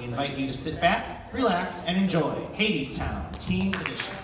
We invite you to sit back, relax, and enjoy Hadestown Teen Edition.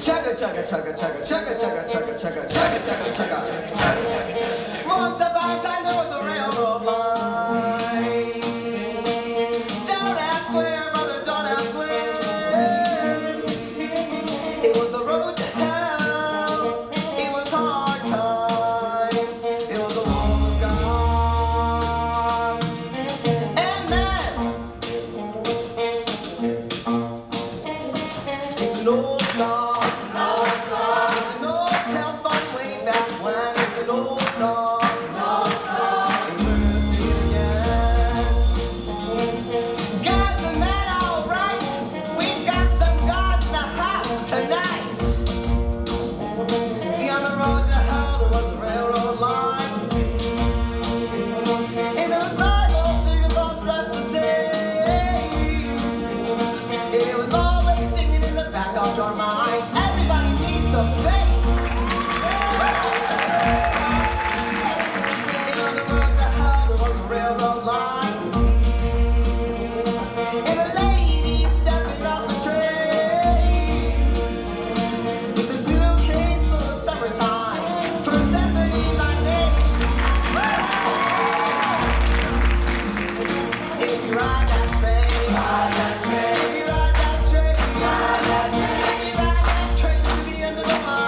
Chugga chugga chugga chugga chugga chugga chugga chugga chugga chugga chugga chugga. Once upon a time there was a railroad line. Don't ask where, brother, don't ask where. It was the road to hell. It was hard times. It was the war of gods and men. It's an old song. Ride that train to the end of the line.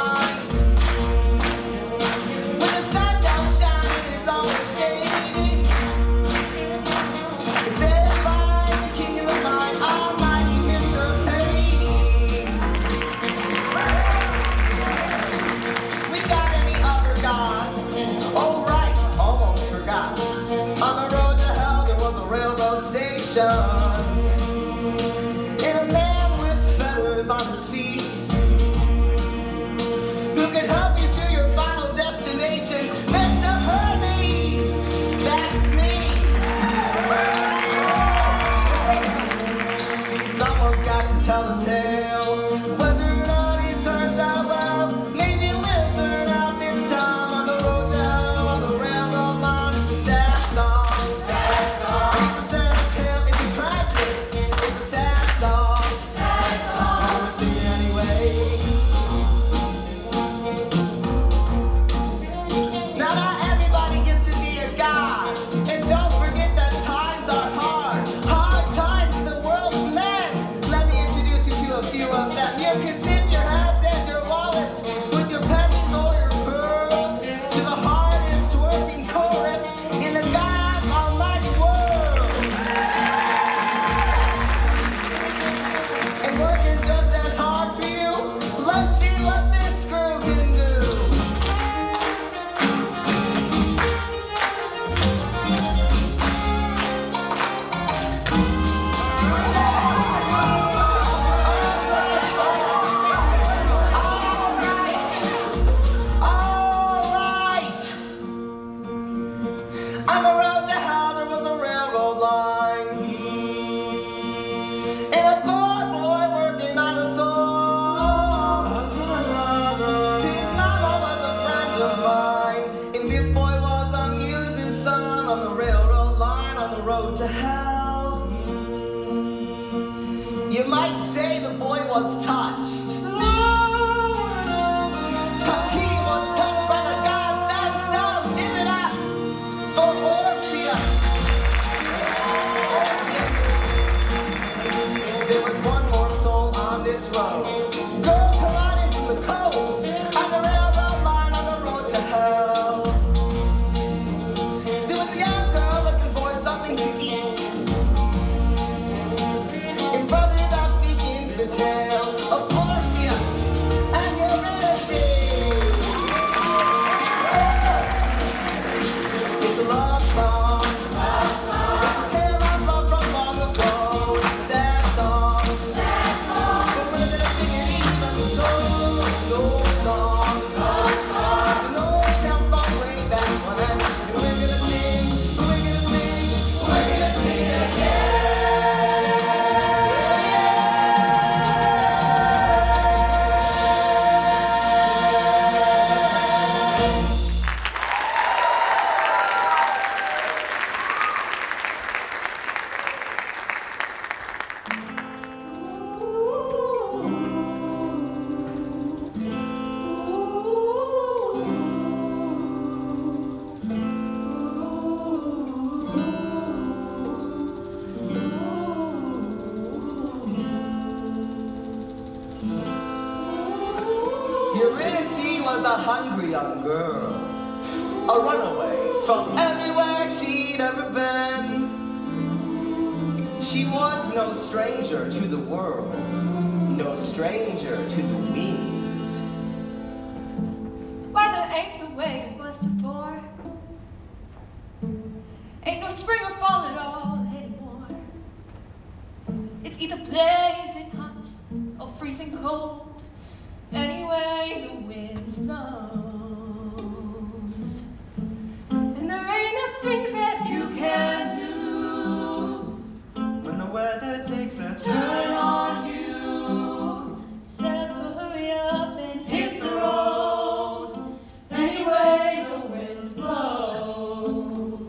might say the boy was touched. 'Cause he was touched by the gods themselves. Give it up for Orpheus. There was one more soul on this road. Girl collided from the cold on the railroad line on the road to hell. There was a young girl looking for something to eat. And brother, thou speaking's the tale of Orpheus and Eurydice. It's a love song. It's a tale of love from long ago. It's a sad song. But when they're singing even no song. It's an old town from way back when. And we're gonna sing it again. Eurydice was a hungry young girl, a runaway from everywhere she'd ever been. She was no stranger to the world, no stranger to the wind. Weather ain't the way it was before. Ain't no spring or fall at all anymore. It's either blazing hot or freezing cold. Anyway, the wind blows. And there ain't nothing that you can do When the weather takes a turn on you. Said to hurry up and hit the road. Anyway, the wind blows.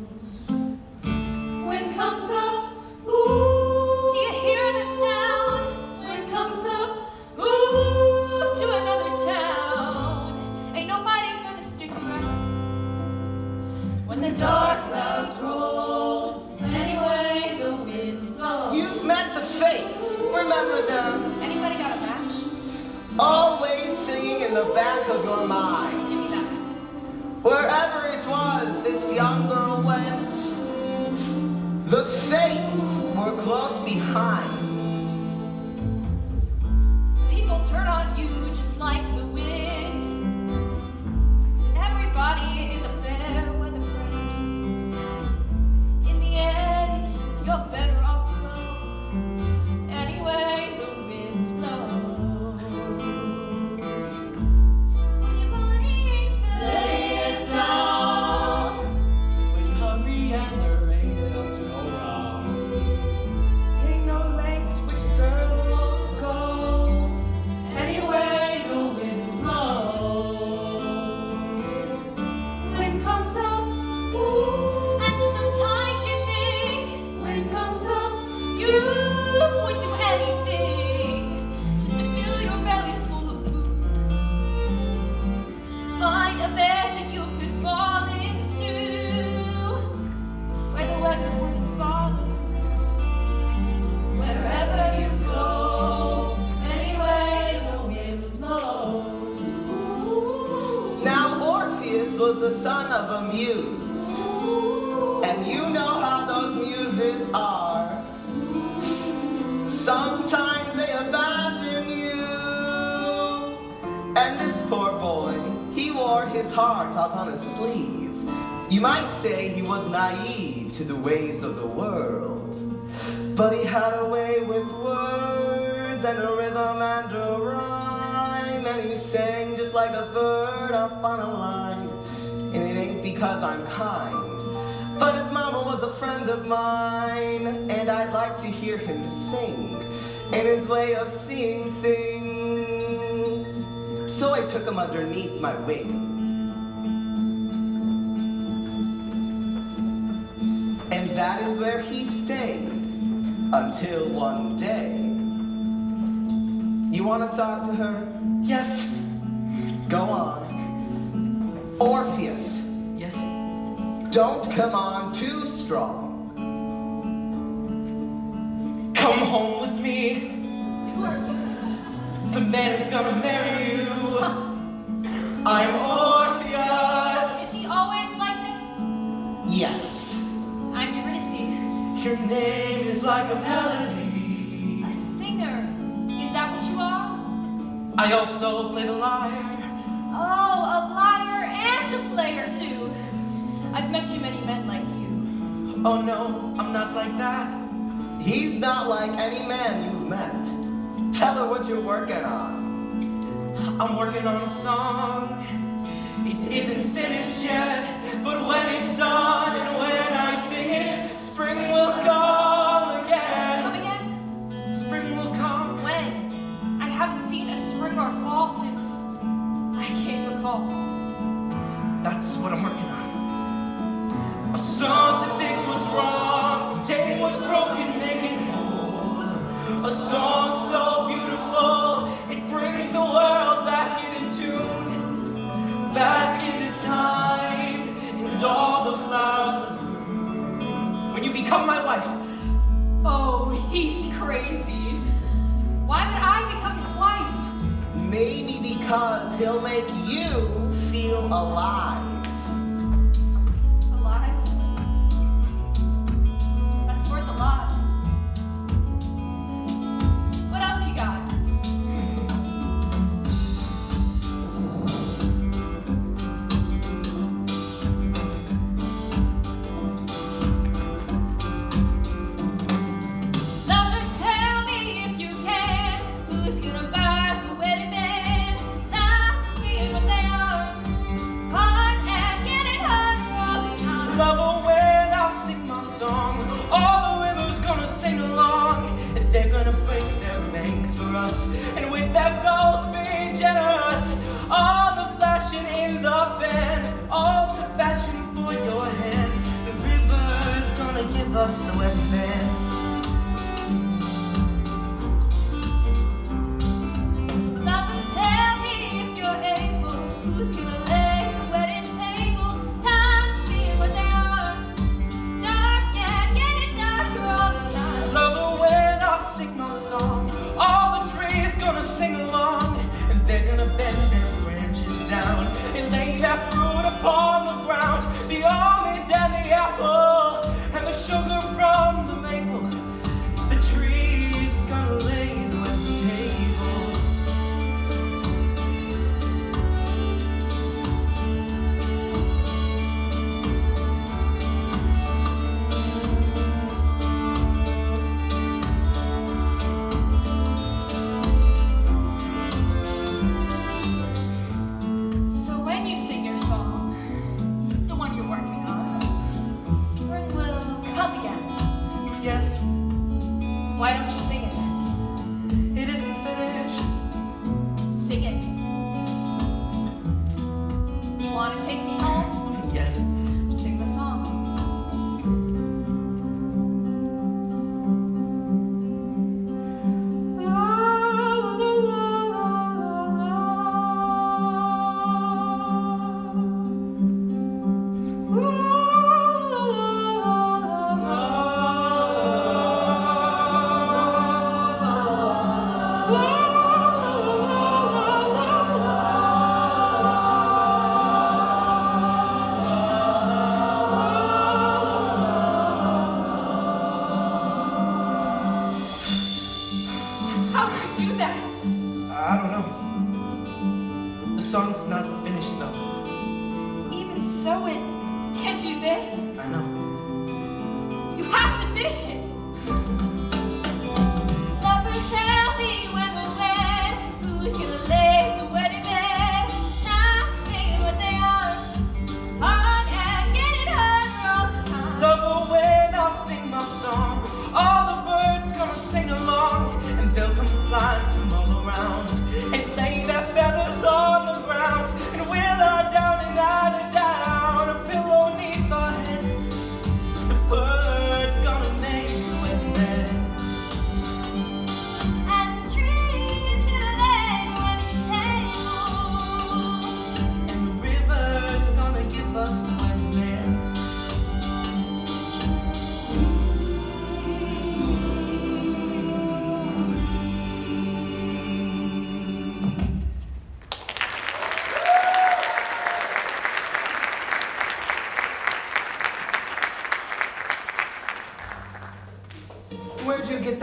Wind comes up, ooh. Do you hear that sound? Wind comes up, ooh, to another town. Ain't nobody gonna stick around when the dark clouds roll. Anyway, the wind blows. You've met the fates, remember them. Anybody got a match? Always singing in the back of your mind. Give me that. Wherever it was this young girl went, the fates were close behind. People turn on you just like the wind. Everybody is a fair weather friend. In the end, you're better off alone. Anyway, the wind blows. When your body aches, lay it down. When you're hungry and there ain't enough to go round. Ain't no length to which a girl won't go. Anyway, the wind blows. Wind comes up, ooh, and sometimes you think, wind comes up, you would do anything just to fill your belly full of food. Find a bed that you could fall into, where the weather wouldn't follow. Wherever you go, anyway, the wind blows. Ooh. Now Orpheus was the son of a muse, and you know how those muses are. Sometimes they abandon you, and this poor boy, he wore his heart out on his sleeve. You might say he was naive to the ways of the world, but he had a way with words and a rhythm and a rhyme, and he sang just like a bird up on a line. And it ain't because I'm kind, but his mama was a friend of mine, and I'd like to hear him sing in his way of seeing things. So I took him underneath my wing. And that is where he stayed until one day want to talk to her? Yes. Go on. Orpheus, Yes. don't come on too strong. Come home with me. Who are you? The man who's gonna marry you. I'm Orpheus. Is he always like this? Yes. I'm Eurydice. Your name is like a melody. A singer. Is that what you are? I also play the lyre. Oh, a liar and a player too. I've met too many men like you. Oh no, I'm not like that. He's not like any man you've met. Tell her what you're working on. I'm working on a song. It isn't finished yet, but when it's done and when I sing it, spring will come Come again. again? Spring will come. When? I haven't seen a spring or fall since I can't recall. That's what I'm working on. A song to fix what's wrong, take what's broken, make it whole. A song so beautiful, it brings the world back into tune, back into time, and all the flowers bloom. When you become my wife, Oh, he's crazy. Why would I become his wife? Maybe because he'll make you feel alive. Alive? That's worth a lot. What else you got? Lover, tell me if you can, who's gonna buy the wedding band? Times being what they are, hard and getting harder all the time. lover, when I sing my song, all the rivers gonna sing along, and they're gonna break their banks for us, and with their gold be generous. All the flashing in the band, all to fashion for your hand. The river's gonna give us the wedding band. Lover, tell me if you're able, who's gonna lay the wedding table? Times being what they are, dark and getting darker all the time. Lover, when I sing my song, all the trees gonna sing along, and they're gonna bend their branches down and lay their fruit upon the ground. The almond and the apple and the sugar from the maple. The trees gonna lay the wedding table. So when you sing your song, the one you're working on, spring will come again. Yes, Why don't you sing it then? it isn't finished. Sing it. You want to take me home? Yes. Sing the song. How could you do that? I don't know. The song's not finished though. Even so, it can't do this. I know. You have to finish it. Lover, tell me when we're wed, who's gonna lay the wedding bed? Times being what they are, hard and getting harder all the time. Lover, when I sing my song, all the birds gonna sing along, and they'll come flying from all around, and lay their feathers on the ground, and we'll lie down and lie down, a pillow 'neath our heads. The birds gonna make the wedding bed.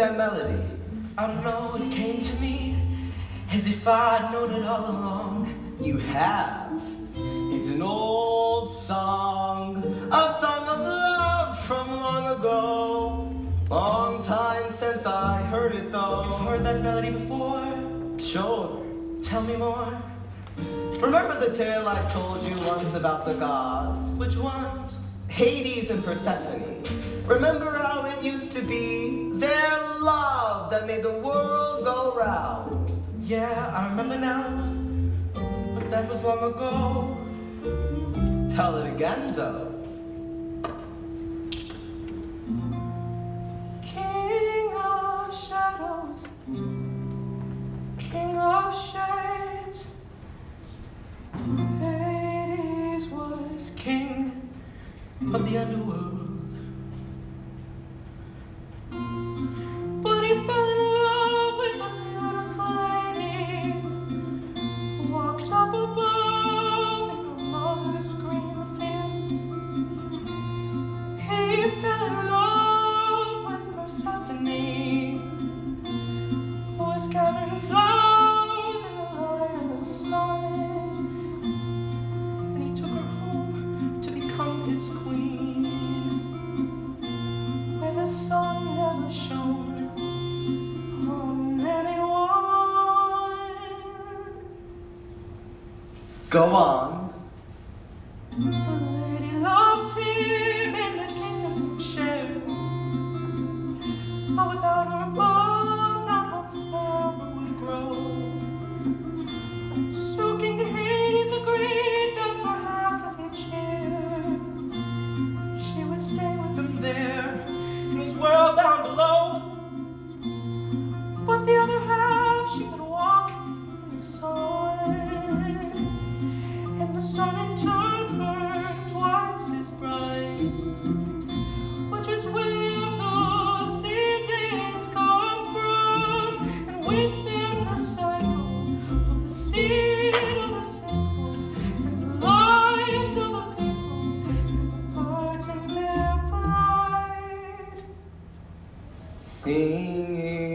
that melody? I don't know, it came to me as if I'd known it all along. You have. It's an old song, a song of love from long ago. Long time since I heard it though. You've heard that melody before? Sure. Tell me more. Remember the tale I told you once about the gods? Which ones? Hades and Persephone. Remember how it used to be? Their love that made the world go round. Yeah, I remember now, but that was long ago. Tell it again though. King of shadows, king of shades, Hades was king of the underworld. But he fell in love with a beautiful lady who walked up above in her mother's green field. He fell in love with Persephone, who was gathering flowers in the light of the sun. And he took her home to become his queen, where the sun never shone on anyone. Go on. The lady loved him in the kingdom he shared, but without her love, not one flower would grow. So King Hades agreed that for half of each year, she would stay with him there in his world down below. But the other half, she could walk in the sun, and the sun in turn burned twice as bright, which is where the seasons come from. And within the cycle of the seed of the sickle, and the lives of the people, and the birds in their flight. Singing.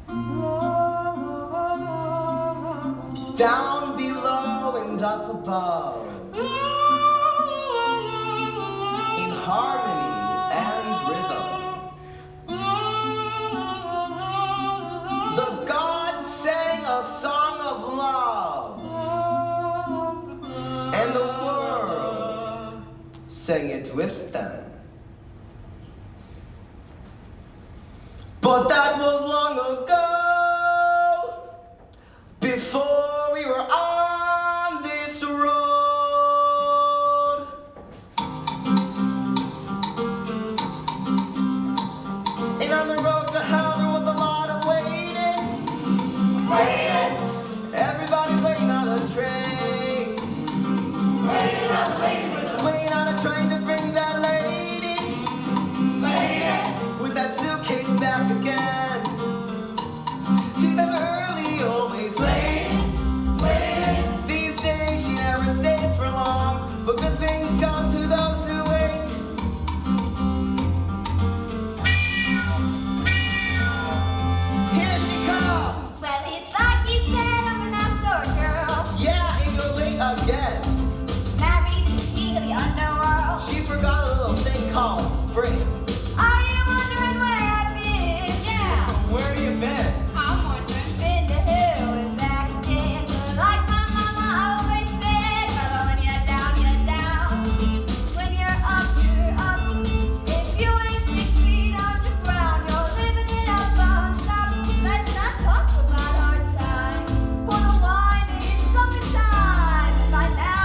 La, la, la, la. Down below and up above. In harmony and rhythm. The gods sang a song of love. And the world sang it with them. But that was long ago, before we were on this road. And on the road to hell there was a lot of waiting. Everybody waiting on a train. Waiting on a train to bring that lady. With that suitcase back again. She's never early, always late. These days she never stays for long, but good things come to those who wait. Here she comes. Well, it's like you said, I'm an outdoor girl. Yeah, and you're late again. Married to the king of the underworld. She forgot a little thing called spring. Are you wondering where I've been? Yeah. Where have you been? I'm wondering, been to hell and back again. Like my mama always said, brother, when you're down, you're down. When you're up, you're up. If you ain't 6 feet underground, you're living it up on top. Let's not talk about hard times. Pour the wine in summertime, and by now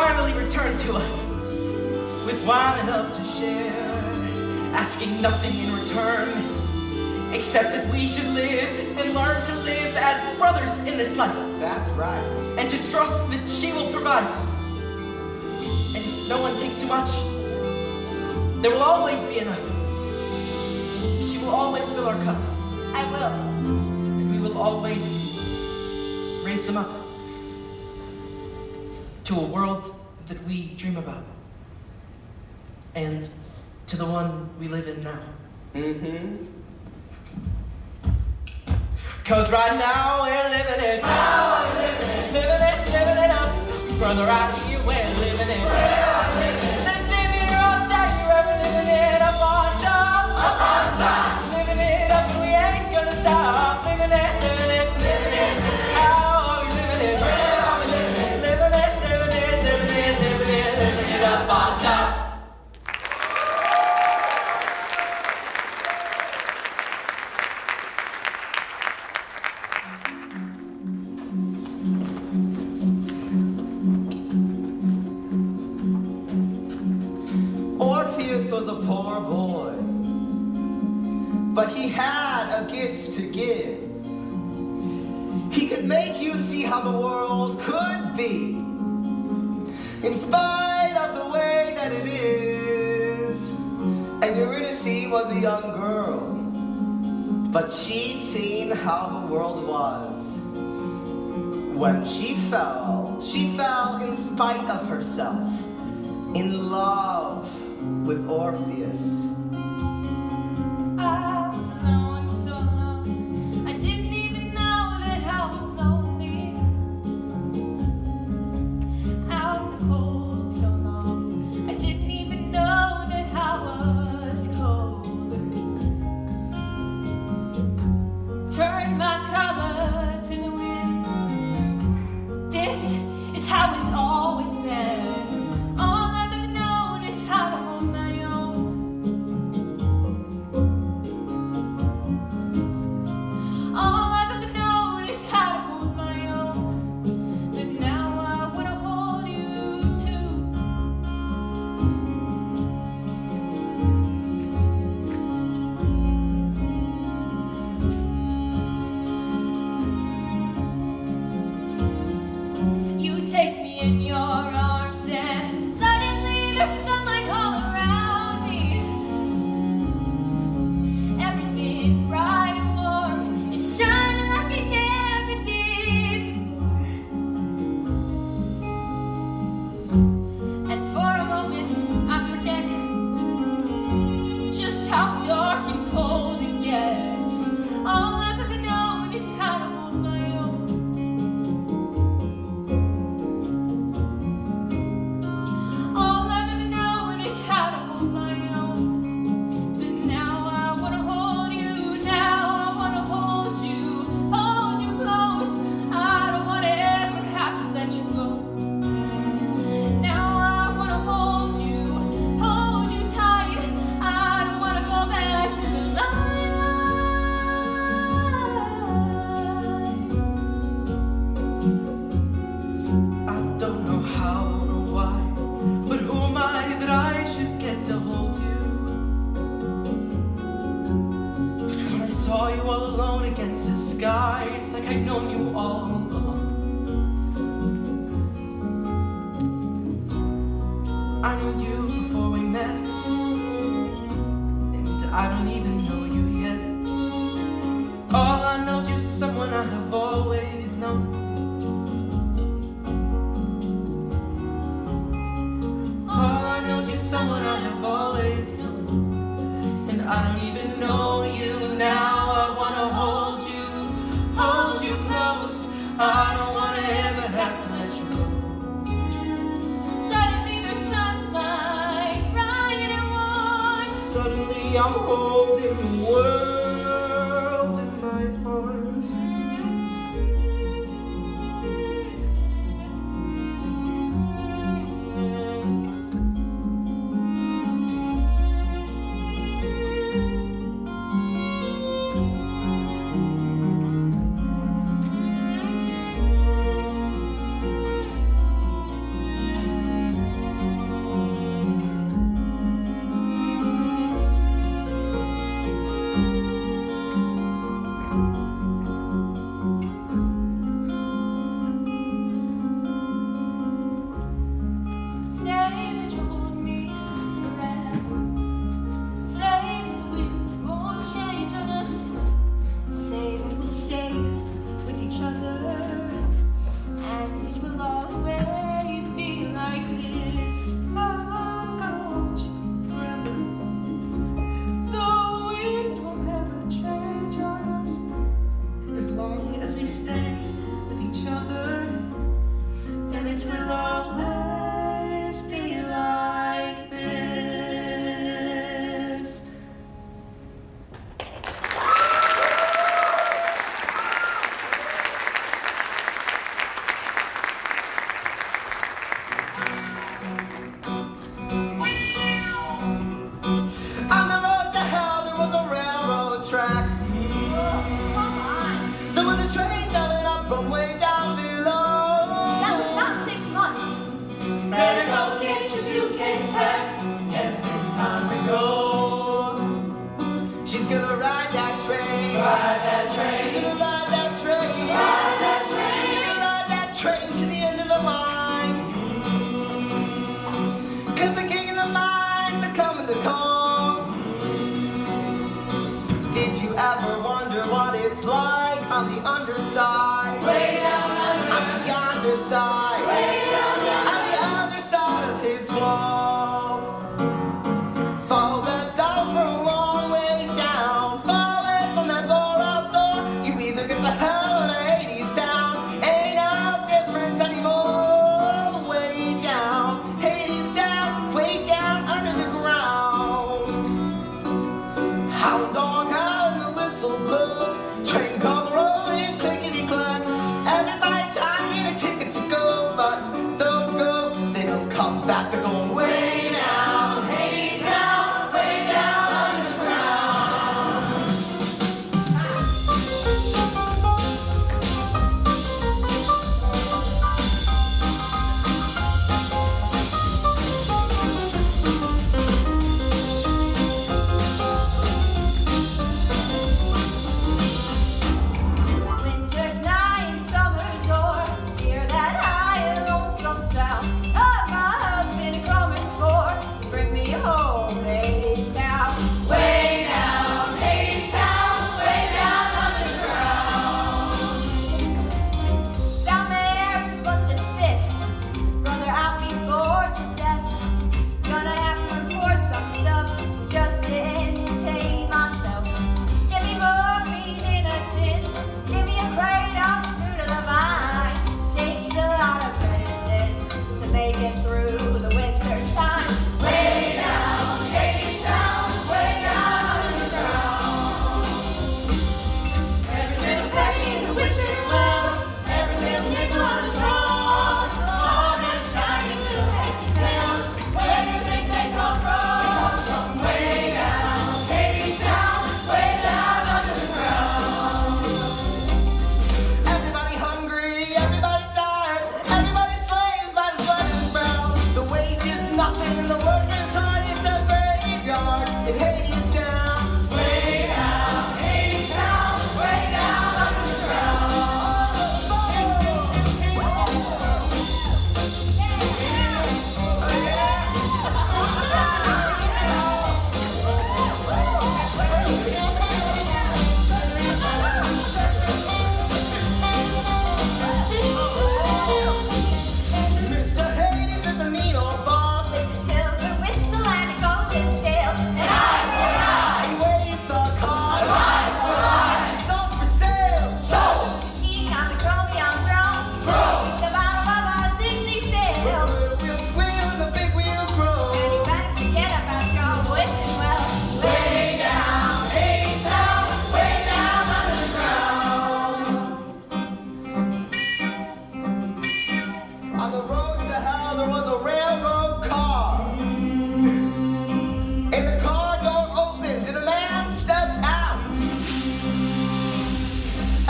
finally returned to us with wine enough to share, asking nothing in return except that we should live and learn to live as brothers in this life. That's right. And to trust that she will provide. And if no one takes too much, there will always be enough. She will always fill our cups. I will. And we will always raise them up to a world that we dream about. And to the one we live in now. Mm-hmm. 'Cause right now we're living it. Now we're living it. Living it up. Brother, right here we're living it. Let's sing it all time. We're living it up on top. Up on top. Living it up and we ain't gonna stop. Living it. How are we living it? Where are we living it? Living it up on top. Orpheus was a poor boy, but he had a gift to give. He could make you see how the world could be, in spite of the way that it is. And Eurydice was a young girl, but she'd seen how the world was. When she fell in spite of herself, in love with Orpheus. I was alone, so alone. I didn't even know that I was lonely. Out in the cold, so long. I didn't even know that I was cold. Turned my collar to the wind. This is how it's always been. All I've ever known is how to hold my own. All I've ever known is how to hold my own. But now I wanna hold you too. You take me in your arms and suddenly there's sunlight all around me. Everything bright and warm and shining like it never did before. And for a moment I forget just how dark and cold it gets. All I've ever known is how to hold my own. All I've ever known is how to hold my own. But now I wanna hold you, now I wanna hold you close. I don't wanna ever have to let you go. Now I wanna hold you tight. I don't wanna go back to the light. I don't know how or why, but who am I that I should get to hold you? But when I saw you all alone against the sky, it's like I'd known you all along. I knew you before we met, and I don't even know you yet. All I know is you're someone I have always known. All I know is you're someone I have always known. And I don't even know you now. I wanna hold you close. I don't wanna ever have to let you go. Suddenly there's sunlight, bright and warm. Suddenly I'm holding the world in my arms. always be like this. On the road to hell, there was a railroad track. There was a train coming up from way down below. That was not 6 months. Better go get your suitcase packed. Yes, it's time to go. She's gonna ride that train. Ride that She's train. gonna ride that train. Ride that She's train. gonna ride that train to the end of the line. 'Cause the king of the mines are coming to call. Did you ever wonder what it's like on the underside? Way down under. On the underside. Way down under. On the other side of his wall. Follow that down for a long way down. Far away from that ballhouse door. You either get to hell or the Hadestown. Ain't no difference anymore. Way down, Hadestown, way down under the ground. Hound dog howl and the whistle blow. Train come rolling, clickety clack. Everybody trying to get a ticket to go, but those go, they don't come back. They're going way down, Hadestown, way down under the ground. Winter's nigh and summer's o'er. Hear that high and lonesome sound of my husband coming for to bring me home to Hadestown. Way down, Hadestown, way down underground. Down there's a bunch of stiffs, brother, I'll be bored to death. Gonna have to report some stuff just to entertain myself. Give me morphine in a tin. Give me a crate of fruit of the vine. Takes a lot of medicine to make it through the winter time. Way down, Hadestown, way down underground. Every little penny in the wishing well. Every little nickel on the draw. All them shiny little empty towns. Where do you think they come from? They come from way down. Hadestown, way down under the ground. Everybody hungry, everybody tired, everybody slaves by the sweat of his brow. The wage is nothing and the work is hard. It's a graveyard in Hadestown. Way down, Hadestown, way down under the ground. Mr. Hades is a mean old boss. With a silver whistle and a golden tail. And He weighs the cost. Sold for sale. Sold. king on the chromium throne. The bottom of a 60 The sail. little wheel squeal and the big wheel grow. And you better forget about your wishing well. Way down, Hadestown, way down under the ground. On the road to hell there was a railroad car. And the car door opened and a man stepped out.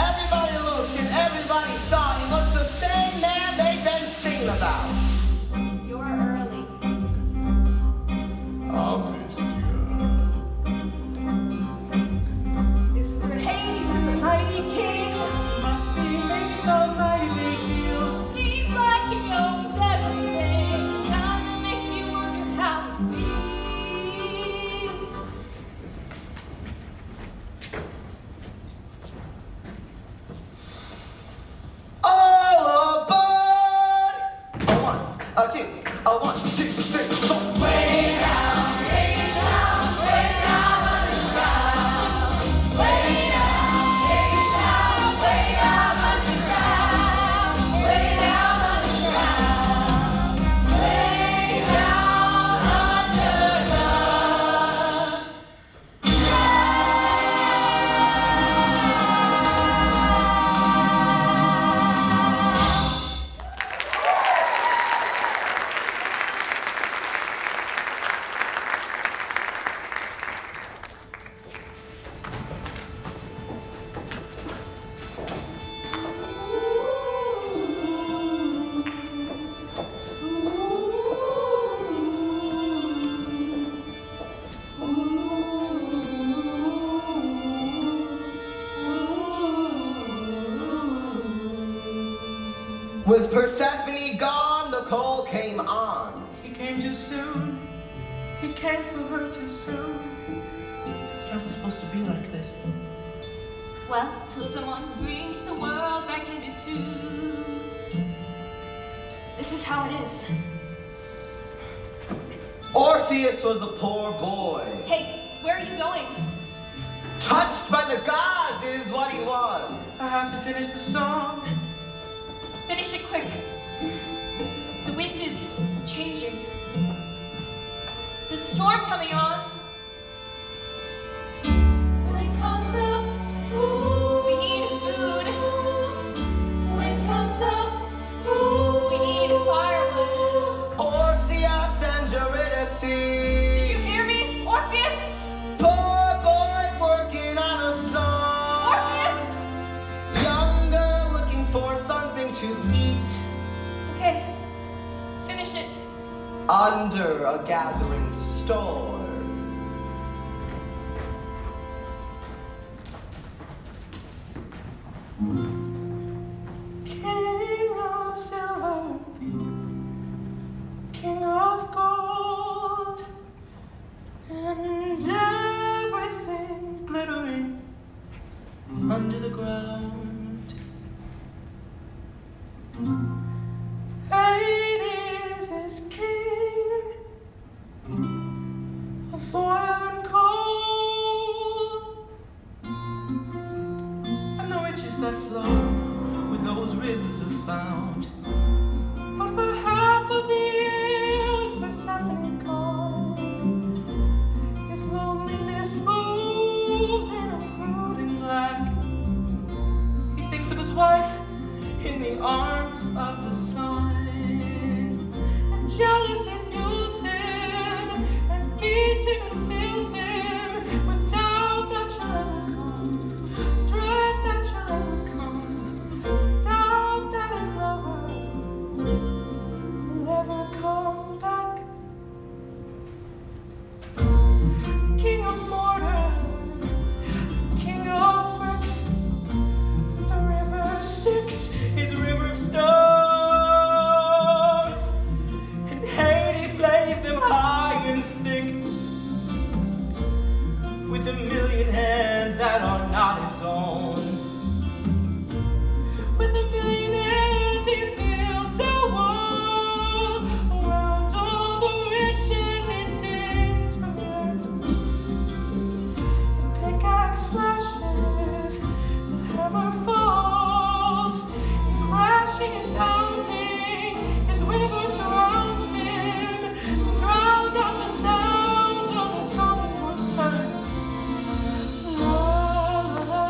Everybody looked and everybody saw he was the same man they'd been singing about. You're early. Mr. Hades is a mighty king. Must be making some mighty big deal. Seems like he owns everything. Kinda makes you wonder how it feels. All aboard! A one, a two, a 1, 2, 3, 4. Way down, Hadestown, way down under the ground. Way down, Hadestown, way down under the ground. Way down under the ground. With Persephone gone, the cold came on. He came too soon. He came for her too soon. It's not supposed to be like this. Well, till someone brings the world back into tune. This is how it is. Orpheus was a poor boy. Hey, where are you going? Touched by the gods is what he was. I have to finish the song. Finish it quick. The wind is changing. There's a storm coming on. When it comes up, ooh, we need food. When it comes up, ooh, we need firewood. Orpheus and Eurydice. Did you hear me, Orpheus? Poor boy working on a song. Orpheus? Young girl looking for something to eat. Okay, finish it. Under a gathering storm. King of silver, king of gold, and everything glittering under the ground. Hades is king of oil and coal, and the riches that flow with those rivers are found. But for half of the year with Persephone gone, his loneliness moves in a crude and black. He thinks of his wife in the arms of the sun, and jealousy fuels him and feeds him and fills him with doubt that shall ever come, dread that shall ever come, doubt that his lover will ever come back. King of mortar, king of bricks, the river Styx is a river of stones, and Hades lays them high and thick with a million hands that are not his own. With a million hands he builds a wall around all the riches he digs from earth. The pickaxe flashes, the hammer falls, and crashing and pounding, his river surrounds him, drowned out the sound of the song he once heard. La, la, la,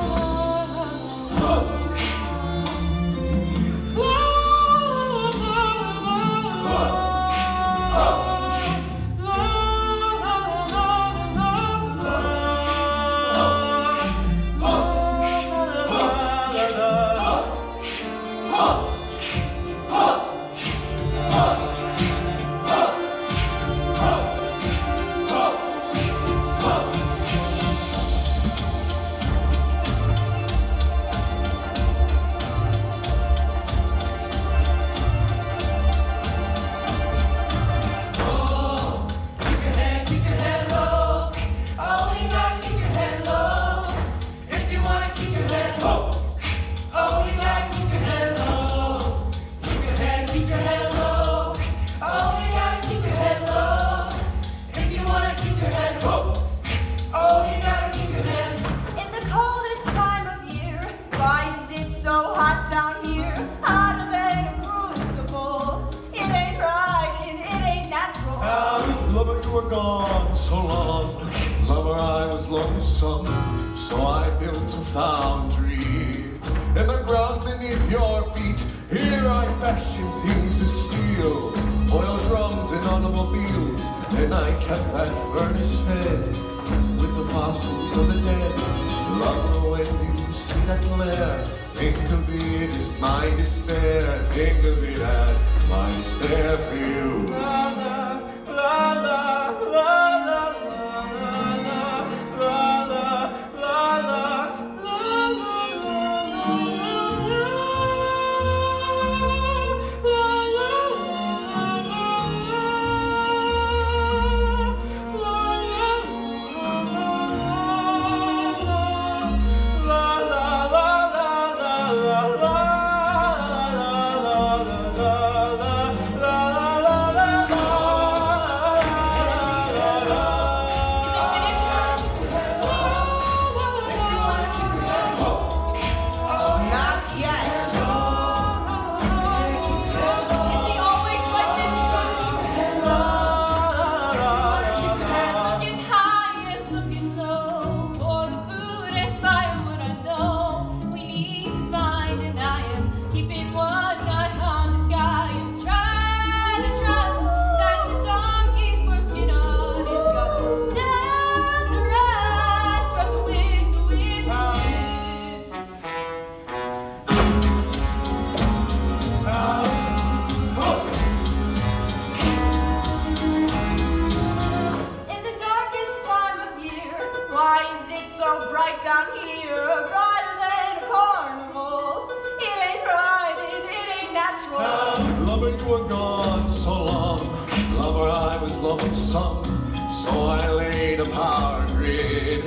la, la. were gone so long, lover, I was lonesome, so I built a foundry. In the ground beneath your feet, here I fashion things of steel, oil drums and automobiles, and I kept that furnace fed with the fossils of the dead. Lover, when you see that glare, think of it as my despair, think of it as my despair for you. La la la la la la la la la la la la. lonesome, so I laid a power grid.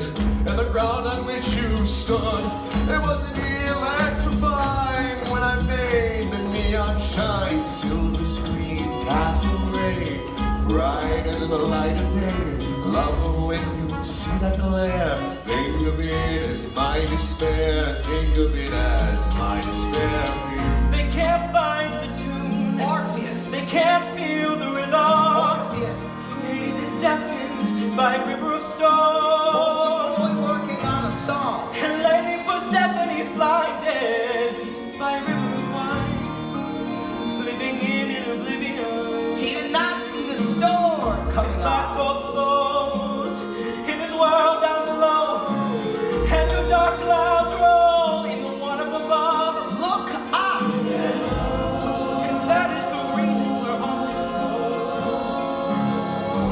And the ground on which you stood, it wasn't electrifying when I made the neon shine. Silver screen, copper ray, brighter than the light of day. Love, when you see that glare, think of it as my despair. Think of it as my despair for you. They can't find the tune. Orpheus. They can't feel the rhythm. Orpheus. Hades is deafened by a river of stone. Boy working on a song. And Lady Persephone's blinded by a river of wine, living in oblivion. He did not see the storm coming Black on. gold flows in his world down below, and the dark clouds roll in the one up above. Look up! And that is the reason we're on this road.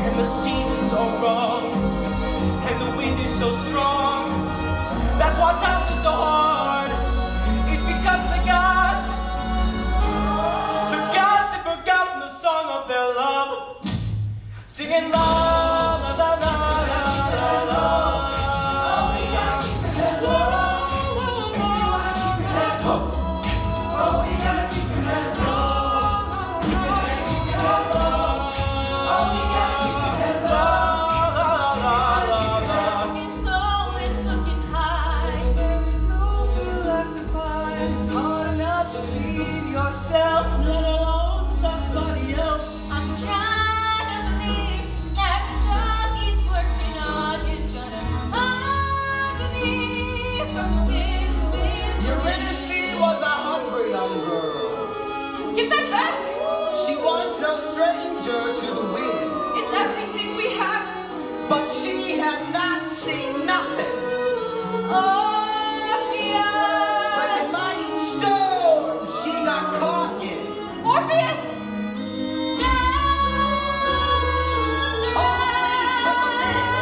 And the seasons are wrong, and the wind is so strong. That's why times are so hard. It's because the gods have forgotten the song of their love, singing la la la la la la la. Oh, we gotta keep your head low. If you wanna keep your head low. Oh, we gotta keep your head low. If you wanna keep your head low. Oh, we gotta keep your head low. La la la la la. Looking low and looking high. There is no fear left to fight. It's hard enough to feed yourself, let alone somebody else. I'm trying to believe that the song he's working on is gonna believe from the wind. Eurydice was a hungry young girl. Give that back! She was no stranger to the wind, It's everything we have. but she had not seen nothing like the Orpheus! mighty storm she got caught in. Orpheus! Only took a minute,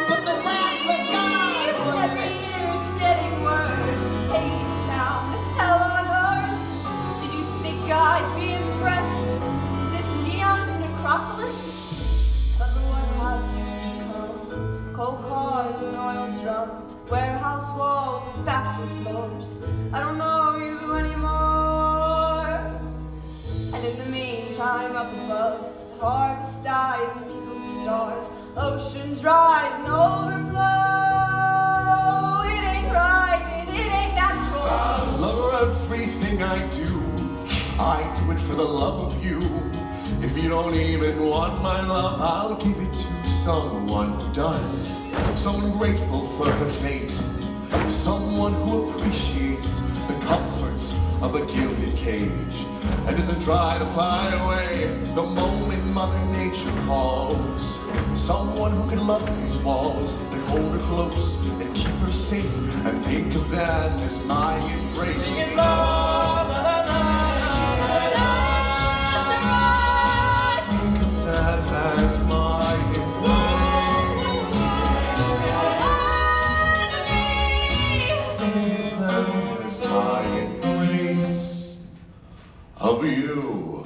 but the wrath of God was in it. It's getting worse. Hadestown, hell on earth. Did you think I'd be impressed with this neon necropolis? Clever, what have you become? Cold cars and oil drums, warehouse walls and factory floors. I don't know you anymore. And in the meantime, up above, the harvest dies and people starve. Oceans rise and overflow. It ain't right, it ain't natural. Lover, everything I do it for the love of you. If you don't even want my love, I'll give it to someone who does. Someone grateful for her fate. Someone who appreciates the comforts of a gilded cage and doesn't try to fly away the moment Mother Nature calls. Someone who can love these walls and hold her close and keep her safe and think of that as my embrace. Singing la la la la la. Think of that as my embrace. Think of that as my embrace of you.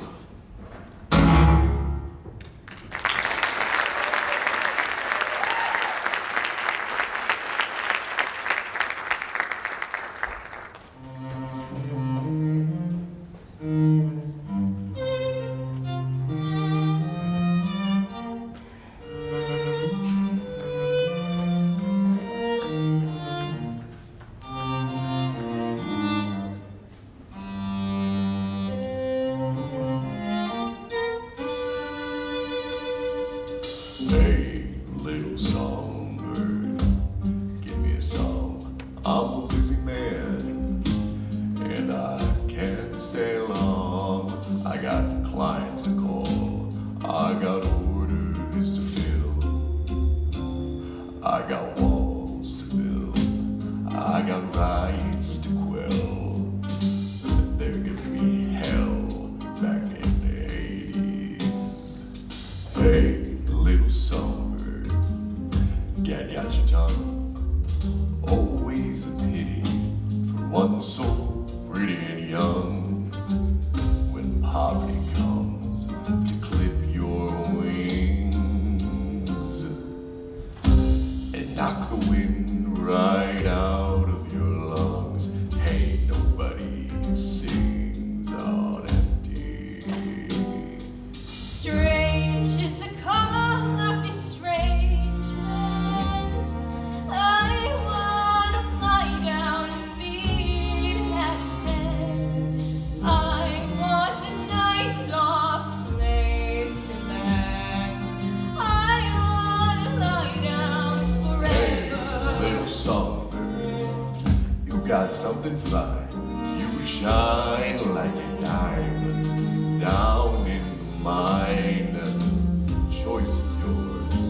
Hey, little songbird, give me a song. I'm a busy man, and I can't stay long. I got clients to call, I got orders to fill, I got walls to build, I got riots to quell. They're giving me hell back in the Hades. Hey, little songbird, get out your tongue. Always a pity for one so pretty and young. When poverty comes, and fly. You shine like a diamond down in the mine. Choice is yours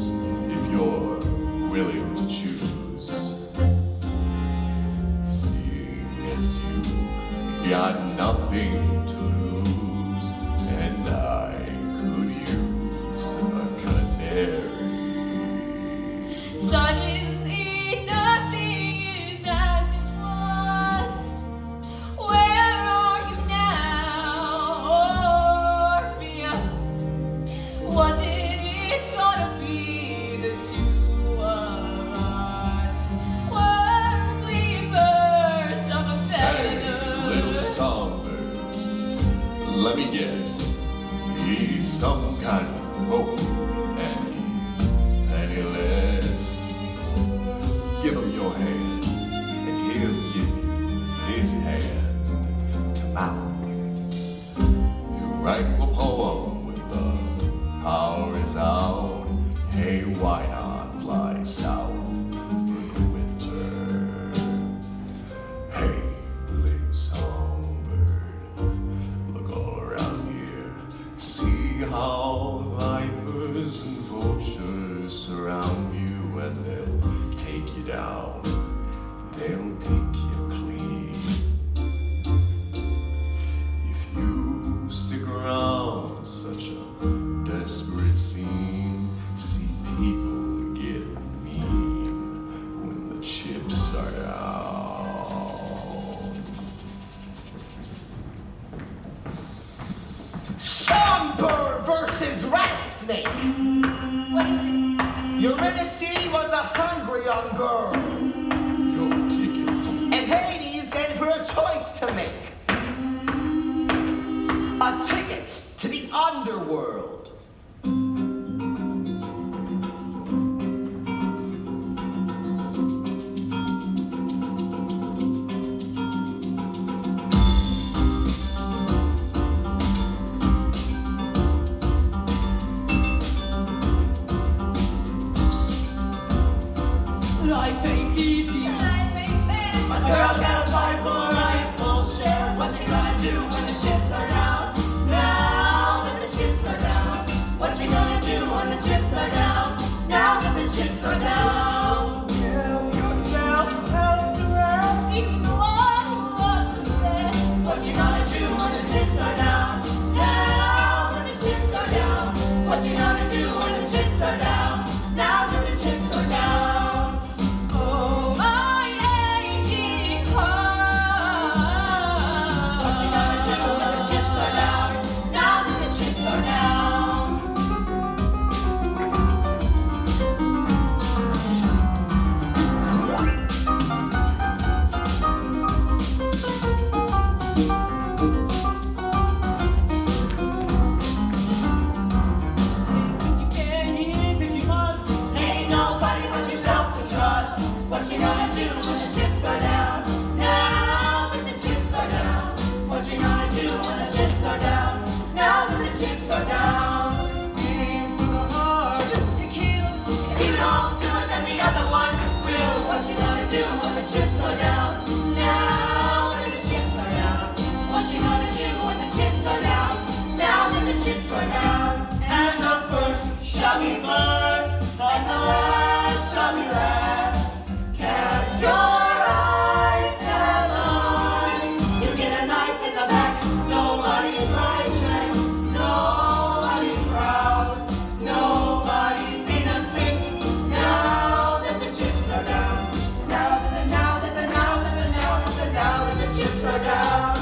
if you're willing to choose. Seeing as you've got nothing to lose, and I could use a canary. Suddenly nothing is as it was. Where are you now, Orpheus? Wasn't it gonna be the two of us? Weren't we birds of a feather? Hey, little songbird, let me guess. He's some kind of hope, and he's penniless. Give him your hand, and he'll give you his hand to mouth. You write him a poem when the power is out. Hey, why not fly south for the winter? Hey, little songbird, look all around here. See how the vipers and vultures surround you, and they'll take you down. They'll pick you clean. If you stick around such a desperate scene, see people get mean when the chips are down. Songbird versus rattlesnake. What is it? Eurydice was a hungry young girl, Your ticket. and Hades gave her a choice to make. A ticket to the underworld. Life ain't easy. Life ain't fair. My girl gotta fight for a rightful share. What you gonna do when the chips are down? Now that the chips are down. What you gonna do when the chips are down? Now that the chips are down. Help yourself, help the rest. Even the one who wasn't there. What you gonna do when the chips are down? Now that the chips are down. What you gonna do when the chips are down? Now that the chips are down. Oh, my aching heart. What you gonna do when the chips are down? Now that the chips are down. If you can, if you must, ain't nobody but yourself to trust. What you gonna do when the chips are down? Now that the chips are down. What you gonna do when the chips are down? Now that the chips are down. Aim for the heart. Shoot to kill. If you don't do it, then the other one will. What you gonna do when the chips are down? Now that the chips are down. What you gonna do when the chips are down? Now that the chips are down. And the first shall be first, and the last shall be last. Cast your eyes heaven. You get a knife in the back. Nobody's righteous. Nobody's proud. Nobody's innocent. Now that the chips are down. Now that the chips are down.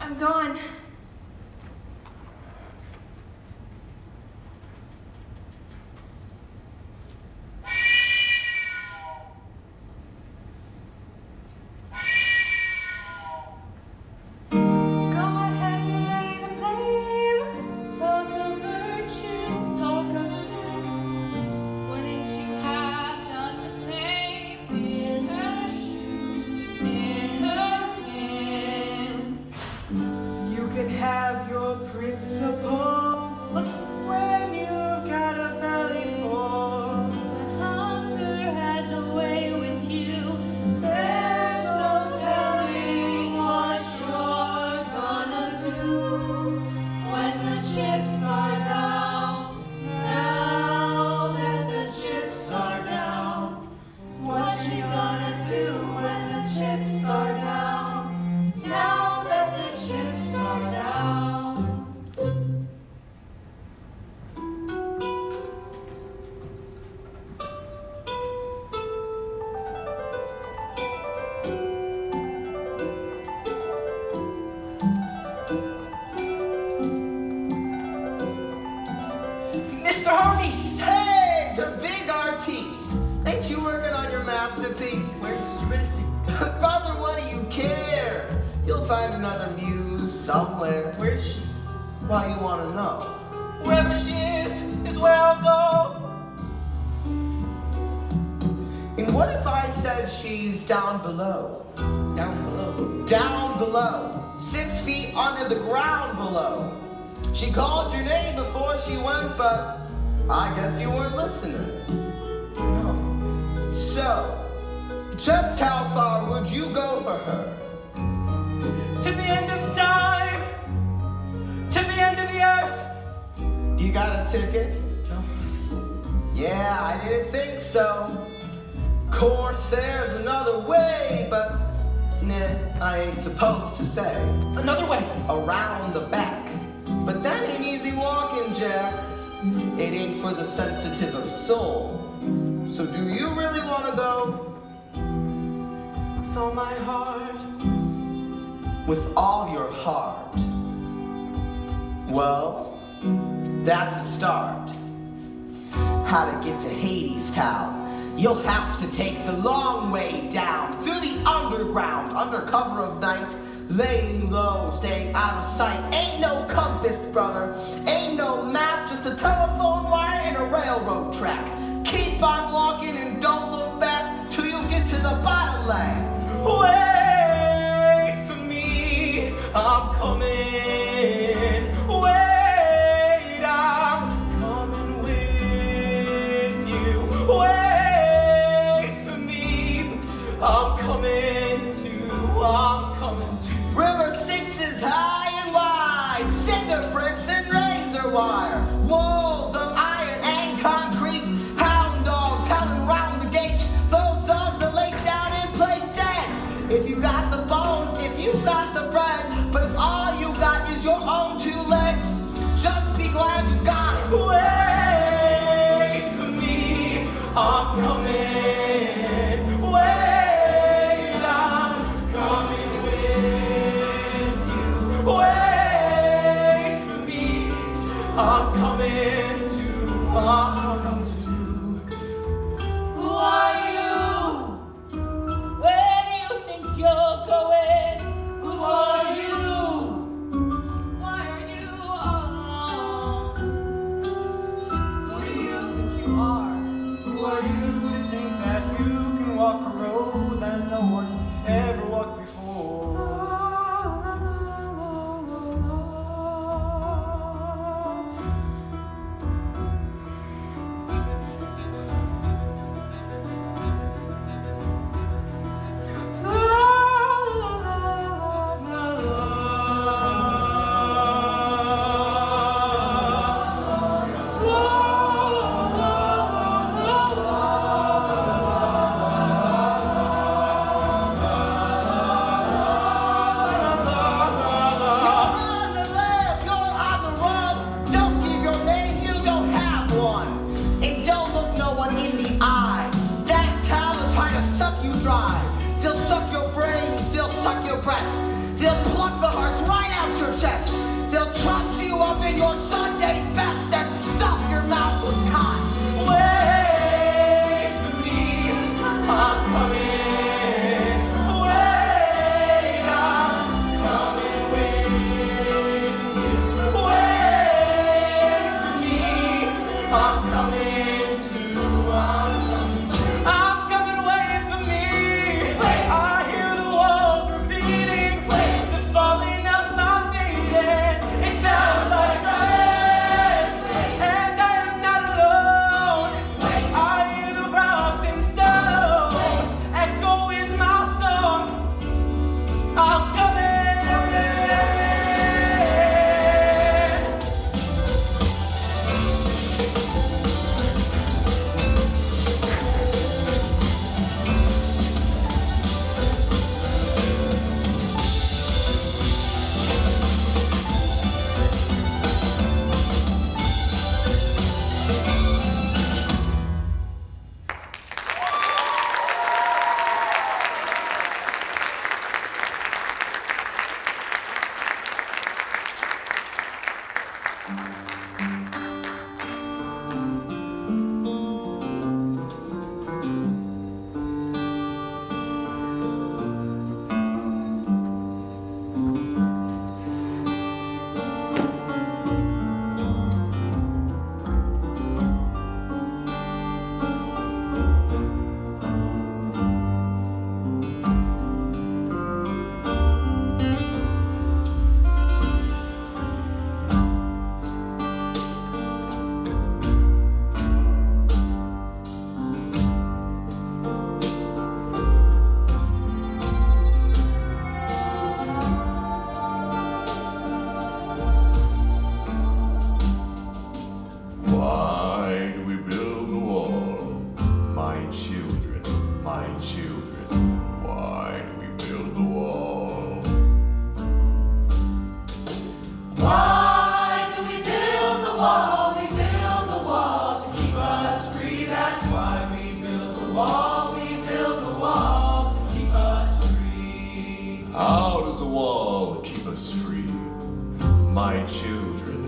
I'm gone. Have your principles when you've got a belly full. When hunger has a way with you, there's no telling what you're gonna do. When the chips are down, now that the chips are down, what you gonna do when the chips are down? Now that the chips are down. Mr. Harney's! Hey, the big artiste. Ain't you working on your masterpiece? Where is he? Brother, what do you care? You'll find another muse somewhere. Where is she? Why you want to know? Wherever she is where I'll go. And what if I said she's down below? Down below. Down below. 6 feet under the ground below. She called your name before she went, but I guess you weren't listening. No. So, just how far would you go for her? To the end of time. To the end of the earth. You got a ticket? No. Yeah, I didn't think so. Course, there's another way, but nah, I ain't supposed to say. Another way. Around the back. But that ain't easy walking, Jack. It ain't for the sensitive of soul. So do you really want to go? With all my heart. With all your heart? Well, that's a start. How to get to Hadestown? You'll have to take the long way down, through the underground, under cover of night, laying low, staying out of sight. Ain't no compass, brother. Ain't no map, just a telephone wire and a railroad track. Keep on walking and don't look back till you get to the bottom land. Wait for me, I'm coming. Wait, I'm coming with you. Wait for me, I'm coming to. River Styx is high and wide, cinder bricks and razor wire, walls of iron and concrete, hound dogs howling round the gate. Those dogs that lay down and play dead. If you got the bones, if you got the bread, but if all you got is your own 2 legs, just be glad you got it. Wait for me, I'm coming. Wait, I'm coming with you. Wait for me, I'm coming to. Who are you? Where do you think you're going? Who are you? Why are you alone? Who do you think you are? Who are you to think that you can walk a road that no one ever walked before? They'll suck your brains, they'll suck your breath, they'll pluck the hearts right out chest. They'll truss you up in your Sunday best and stuff your mouth with cotton. Wait for me, I'm coming. Wait, I'm coming with you. Wait for me, I'm coming too. I'm coming, wait for me. Wait. I hear the walls repeating. Wait. The falling of my fading. It sounds like dread. And I am not alone. Wait. I hear the rocks and stones echo in my song. I'm coming. Why do we build the wall? My children, my children. Why do we build the wall? Why do we build the wall? We build the wall to keep us free. That's why we build the wall. We build the wall to keep us free. How does a wall keep us free? My children,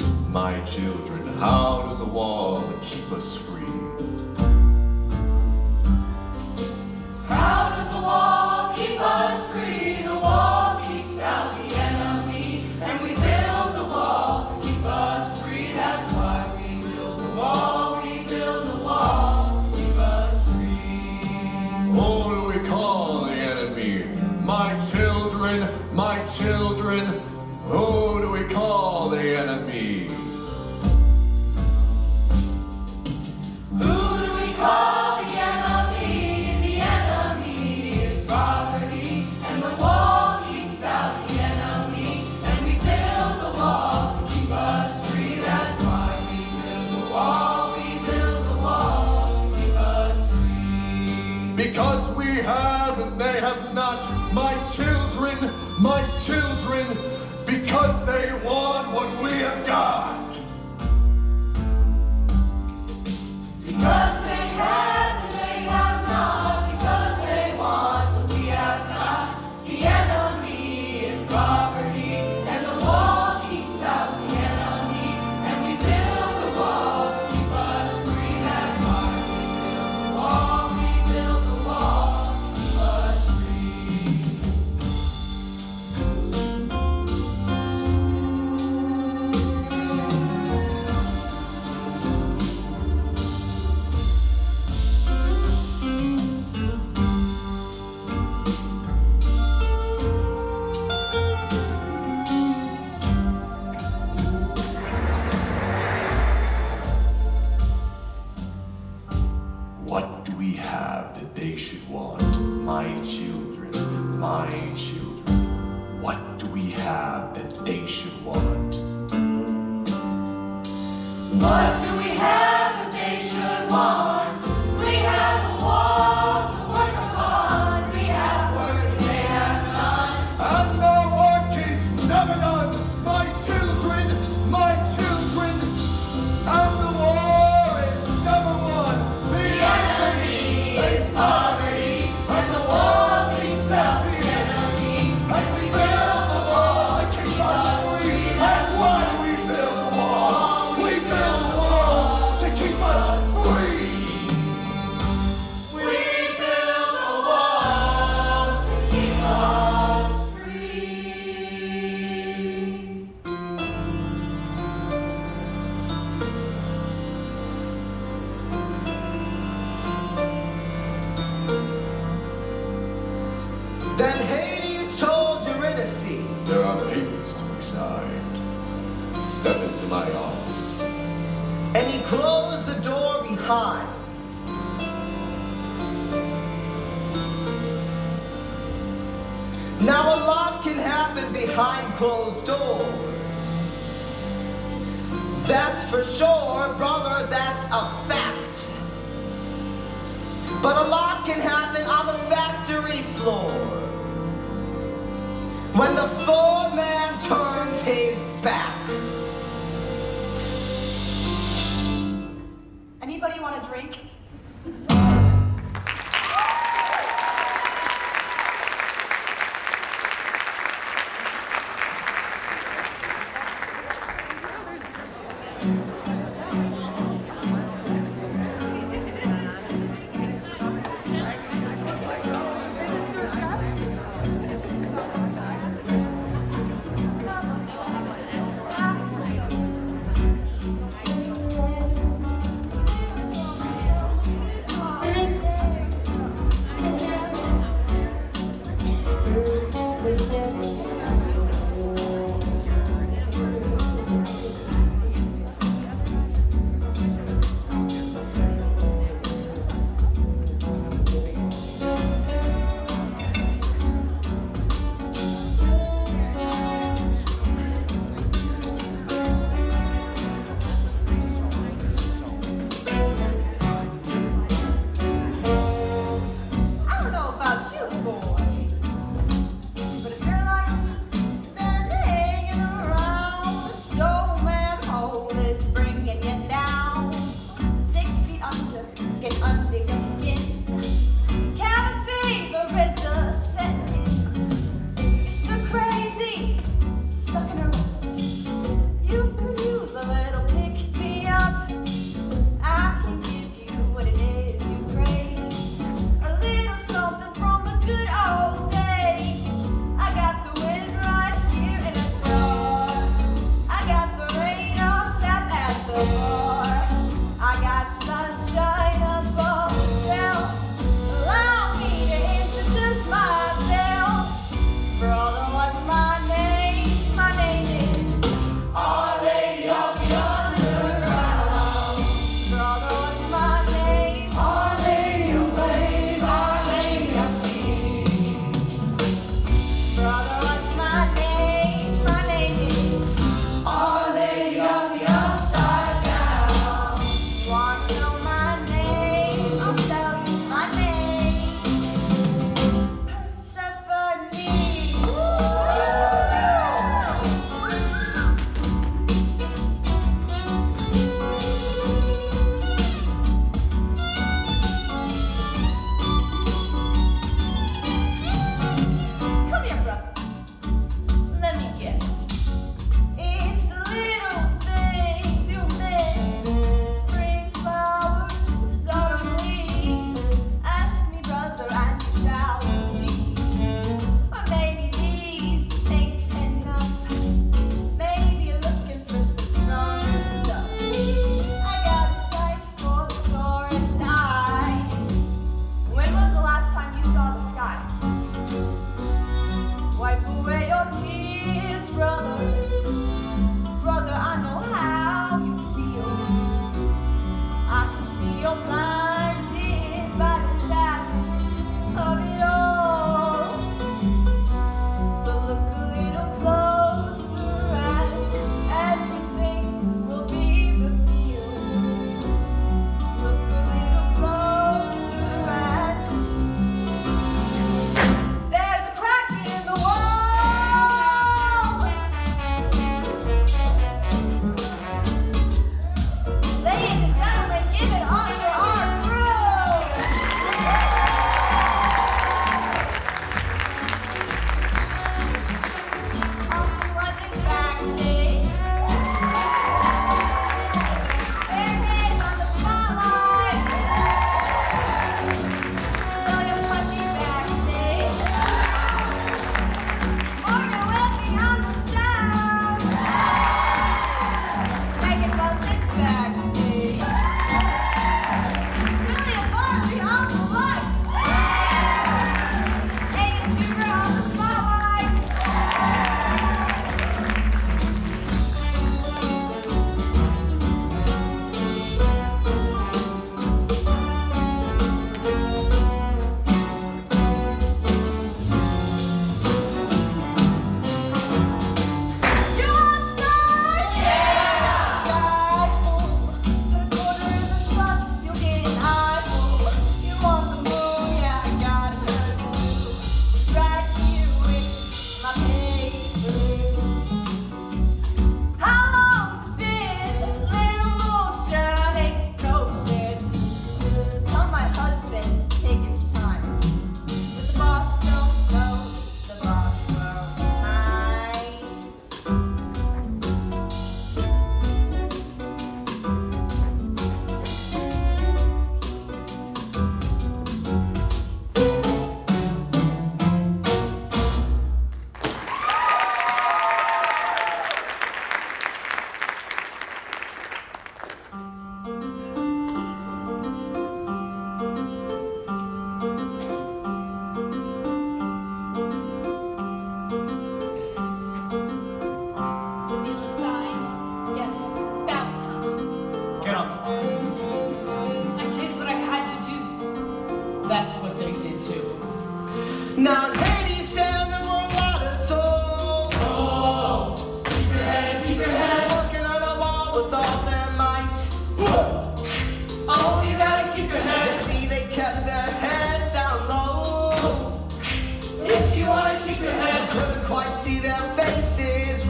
how does a wall keep us free? How does the wall keep us free? The wall keeps out the enemy. And we build the wall to keep us free. That's why we build the wall. We build the wall to keep us free. Who do we call the enemy? My children, who do we call the enemy? Who do we call the enemy? The enemy is poverty. And the wall keeps out the enemy. And we build the wall to keep us free. That's why we build the wall. We build the wall to keep us free. Because we have and they have not. My children, because they want what we have got. Because they have and they have not. Because they want what we have not. The enemy is poverty. And the wall keeps out the enemy. And we build the wall to keep us free. That's why we build the wall to keep us free. What do we have that they should want? My children, what do we have that they should want? What do we have that they should want? We have a wall to work upon. We have work and they have none. And our work is never done, my children, and the war is never won. The enemy is poverty, and the wall keeps out the enemy. And we build the wall to keep us free. my office. And he closed the door behind. Now a lot can happen behind closed doors. That's for sure, brother, that's a fact. But a lot can happen on the factory floor when the foreman turns his back. Anybody want a drink?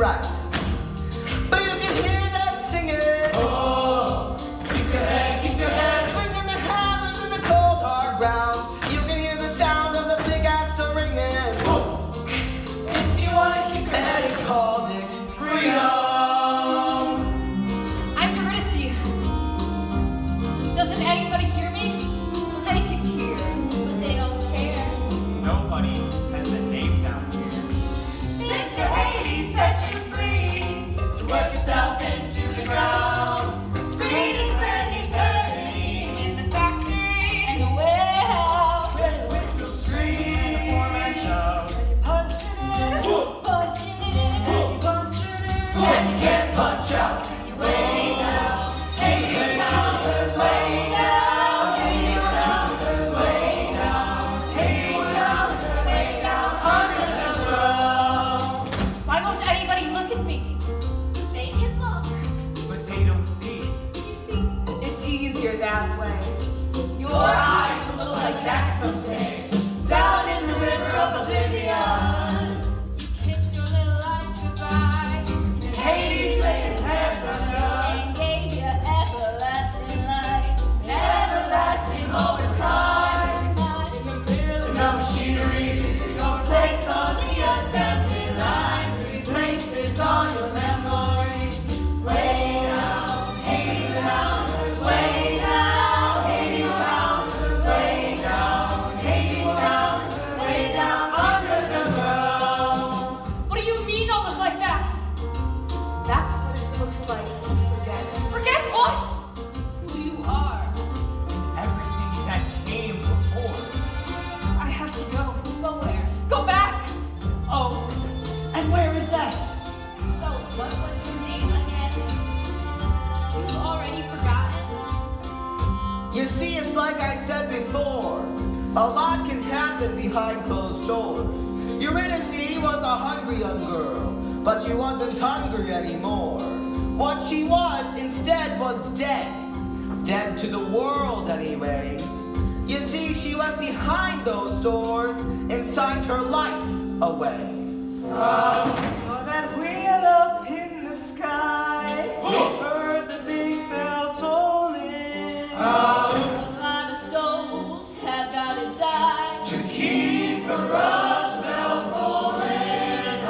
right. But you can hear them singing. Oh, keep your head. Swinging their hammers in the cold hard ground. You can hear the sound of the pickaxe ringing. If you want to keep your And head, they called it freedom. I'm courtesy. Doesn't anybody hear me? They can hear, but they don't care. Nobody has a name down here. Mr. Hades sets you free To work yourself into the ground. free to spend eternity in the factory and the warehouse. When the whistle screams, Foreman shout. Punching in, punching in, punching in. when you can't punch out, you way down. Hadestown, way down. Hadestown, way down. Hadestown, way down under the ground. Why won't anybody look at me? They can look. But they don't see. You see, it's easier that way. Your eyes will look like that someday. Down in the river of oblivion. You kissed your little life goodbye. And Hades laid his hands on you. And gave you everlasting life. Everlasting over time. And the machinery, your place on the assembly line. Replaces all your memories. Way down, Hadestown, way down, Hadestown, way down, Hadestown, way down under the ground. What do you mean I'll look like that? That's what it looks like to forget. Forget what? Who you are. Everything that came before. I have to go. Go where? Go back! Oh, and where is that? So, what was your name again? You've already forgotten? You see, it's like I said before. A lot can happen behind closed doors. Eurydice was a hungry young girl, but she wasn't hungry anymore. What she was instead was dead. Dead to the world anyway. You see, she went behind those doors and signed her life away. Saw that wheel up in the sky. Heard the big bell tolling. A lot of souls have gotta die. To keep the rust belt rolling. A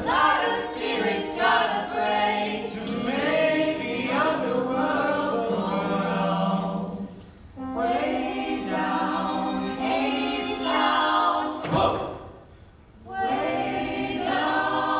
lot of spirits gotta break to make the underworld go round. Way down Hadestown. Way down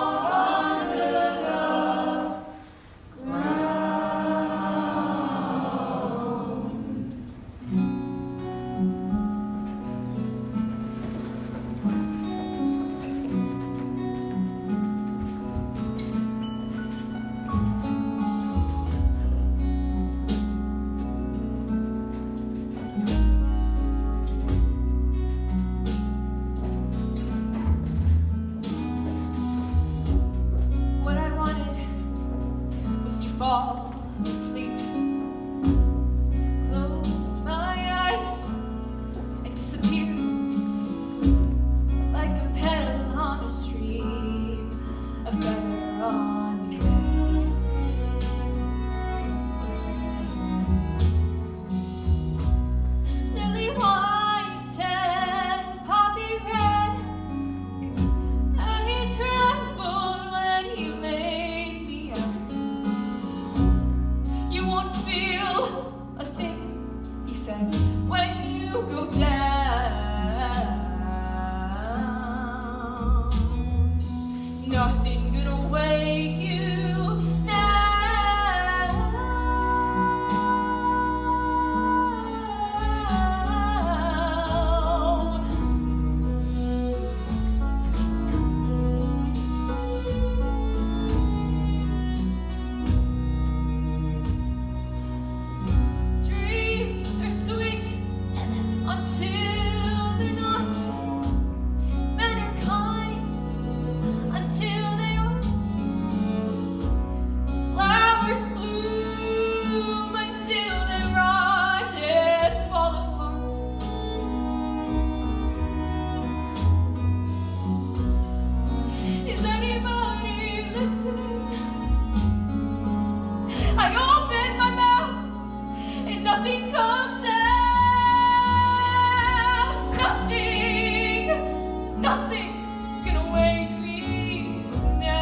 wake me now.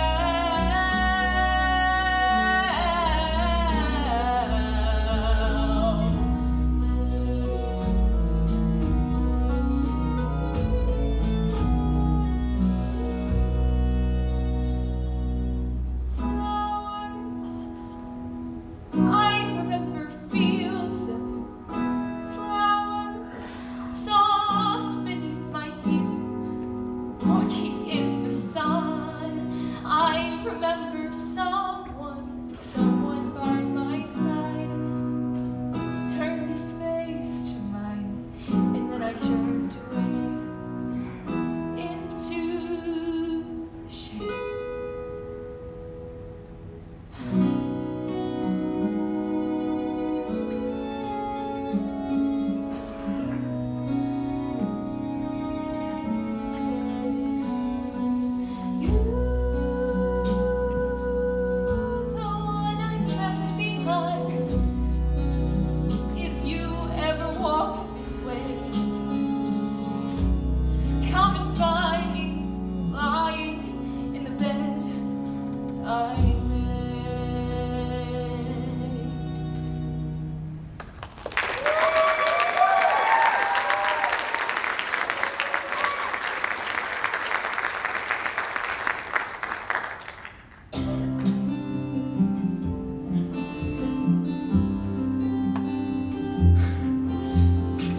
I remember fields of flowers, soft beneath my heel, walking in the sun. I remember someone by my side, turned his face to mine, and then I turned away into the shade.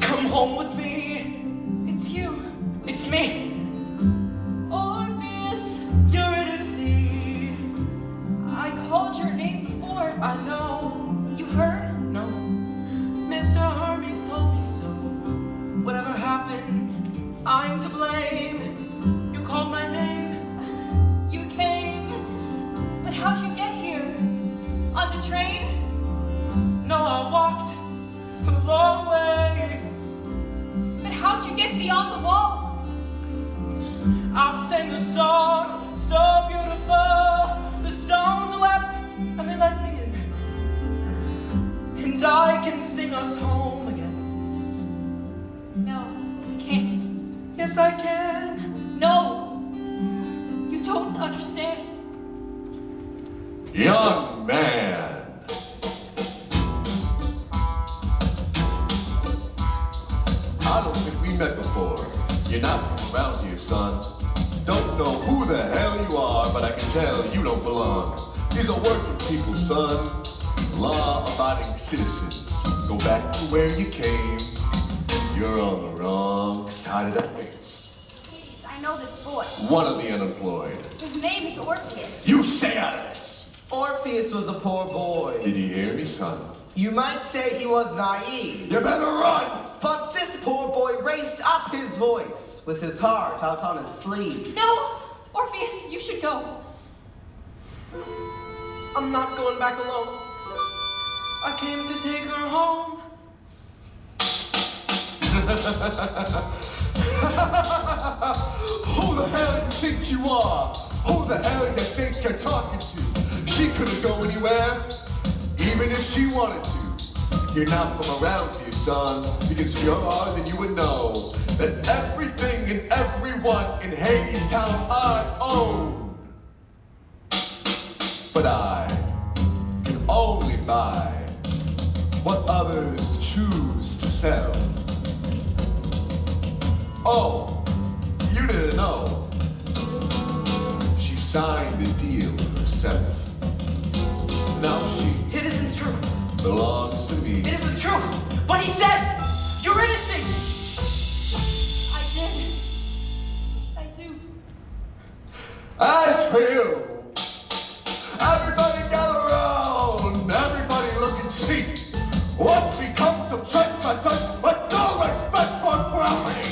Come home with me. It's you, It's me. Orpheus. Eurydice. I called your name before. I know. You heard? No. Mr. Hermes told me so. Whatever happened, I'm to blame. You called my name. You came. But how'd you get here? On the train? No, I walked a long way. But how'd you get beyond the wall? I sang a song so beautiful. The stones wept and they let me in. And I can sing us home again. No, you can't. Yes, I can. No, you don't understand. Young man. I don't think we met before. You're not from around here, son. Don't know who the hell you are, but I can tell you don't belong. These are working people, son. Law-abiding citizens. Go back to where you came. You're on the wrong side of the fence. Please, I know this boy. One of the unemployed. His name is Orpheus. You stay out of this! Orpheus was a poor boy. Did you hear me, son? You might say he was naive. You better run! But this poor boy raised up his voice with his heart out on his sleeve. No, Orpheus, you should go. I'm not going back alone. I came to take her home. Who the hell you think you are? Who the hell you think you're talking to? She couldn't go anywhere, even if she wanted to. You're not from around here, son, because if you are, then you would know that everything and everyone in Hadestown I own. But I can only buy what others choose to sell. Oh, you didn't know. She signed the deal herself. Now she It isn't true. belongs to me. It isn't true. What he said. Eurydice. I do. As for you, everybody gather around. Everybody look and see what becomes of trespassers with no respect for property.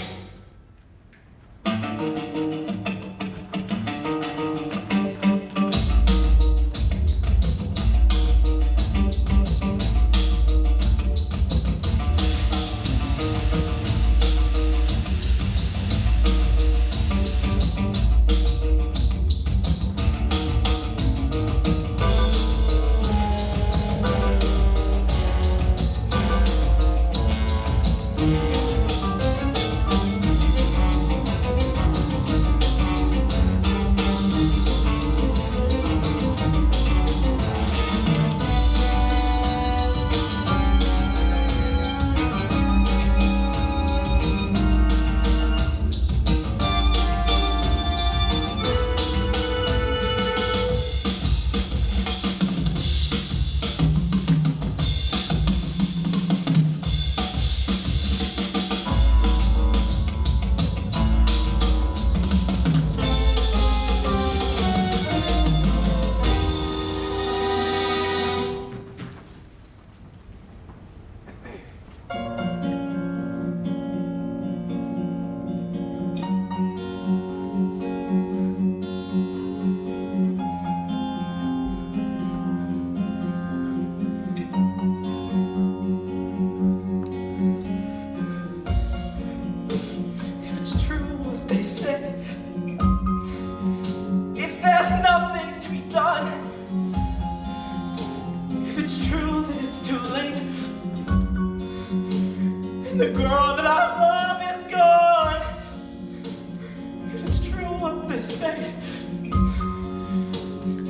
say,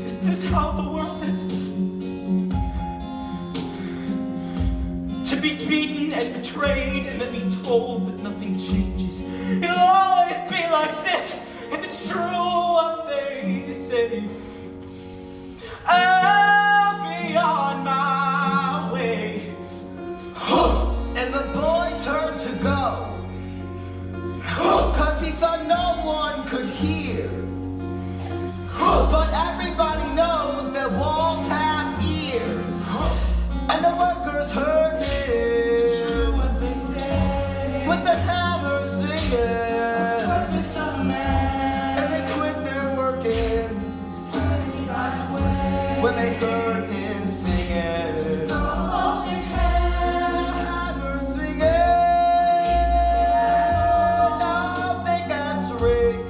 is this how the world is? To be beaten and betrayed and then be told that nothing changes. It'll always be like this if it's true what they say. I'll be on my way. And the boy turned to go, 'cause he thought no one could hear. But everybody knows that walls have ears, and the workers heard him with their hammers singing, and they quit their working when they heard him singing. Hammers swinging, no big guns ring,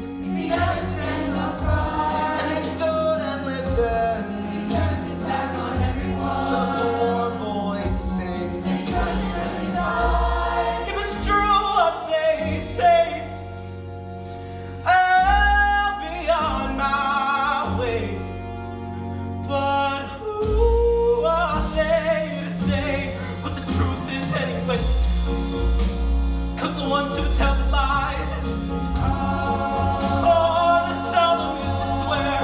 and they stood and listened to the poor boy sing. If it's true what they say, I'll be on my way. But who are they to say what the truth is anyway? 'Cause the ones who tell the lies are the solemnest to swear,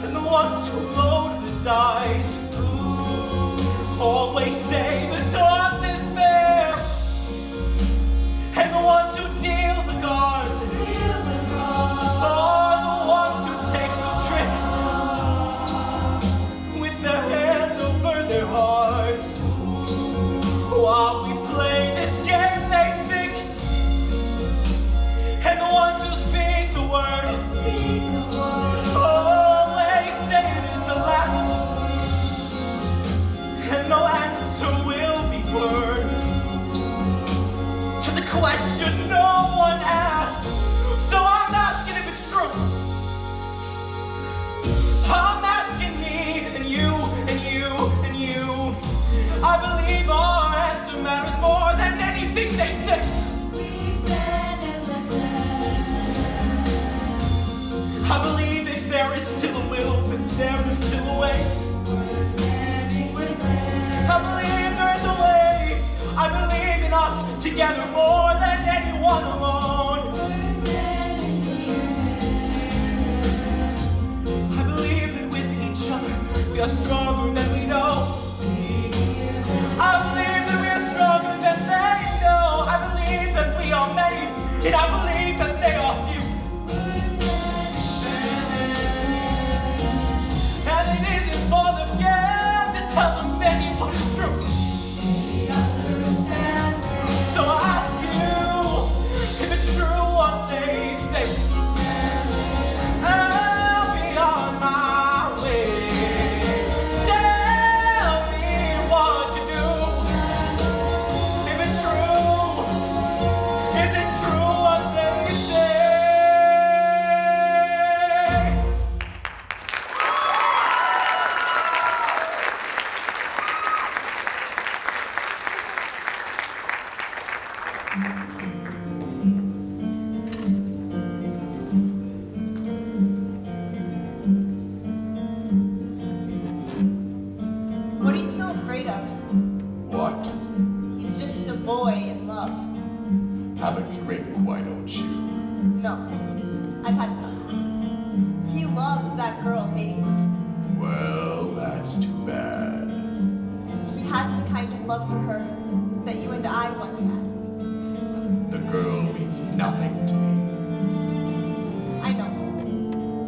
and the ones who load the dice always say the toss is fair, and the ones who deal the cards are the ones who take the tricks with their hands over their hearts. While we play this game they fix, and the ones who speak the word always say it is the last, and no answer will be word to the question no one asked. So I'm asking if it's true. I'm asking me and you and you and you. I believe our answer matters more than anything they say. I believe if there is still a will, then there is still a way. I believe there's a way. I believe in us together more than anyone alone. I believe that with each other we are stronger than we know. I believe that we are stronger than they know. I believe that we are many, and I believe that they are few. And it isn't for the few to tell the many what is true. So I ask you if it's true what they say. I'll be on my way. Tell me what to do. If it's true, is it true what they say? What are you so afraid of? What? He's just a boy in love. Have a drink, why don't you? No, I've had enough. He loves that girl, Hades. Well, that's too bad. He has the kind of love for her that you and I once had. The girl means nothing to me. I know,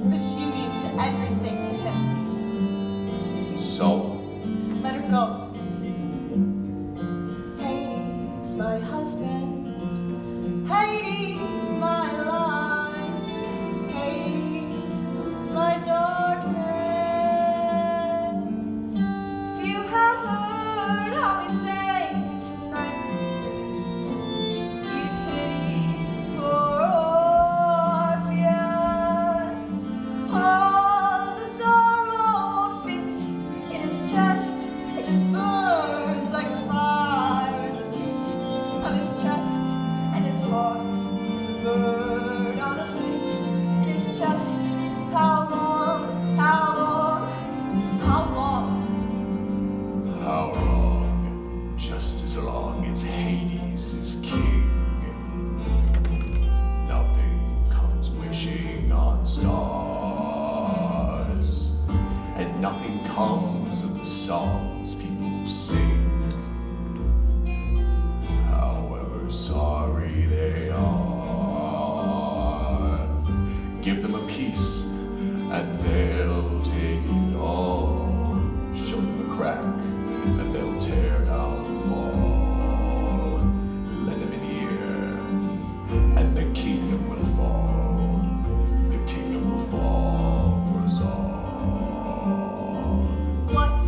but she means everything to him. So, Let her go. Hades, my husband. Hades, my light. Hades, my darkness. If you had heard how we sang tonight, you'd pity poor Orpheus. All the wishing on stars, and nothing comes of the songs people sing, however sorry they are. Give them a piece and they'll take it all. Show them a crack and they'll tear down the wall. Lend them an ear and the kingdom will fall. The kingdom will fall for us all. What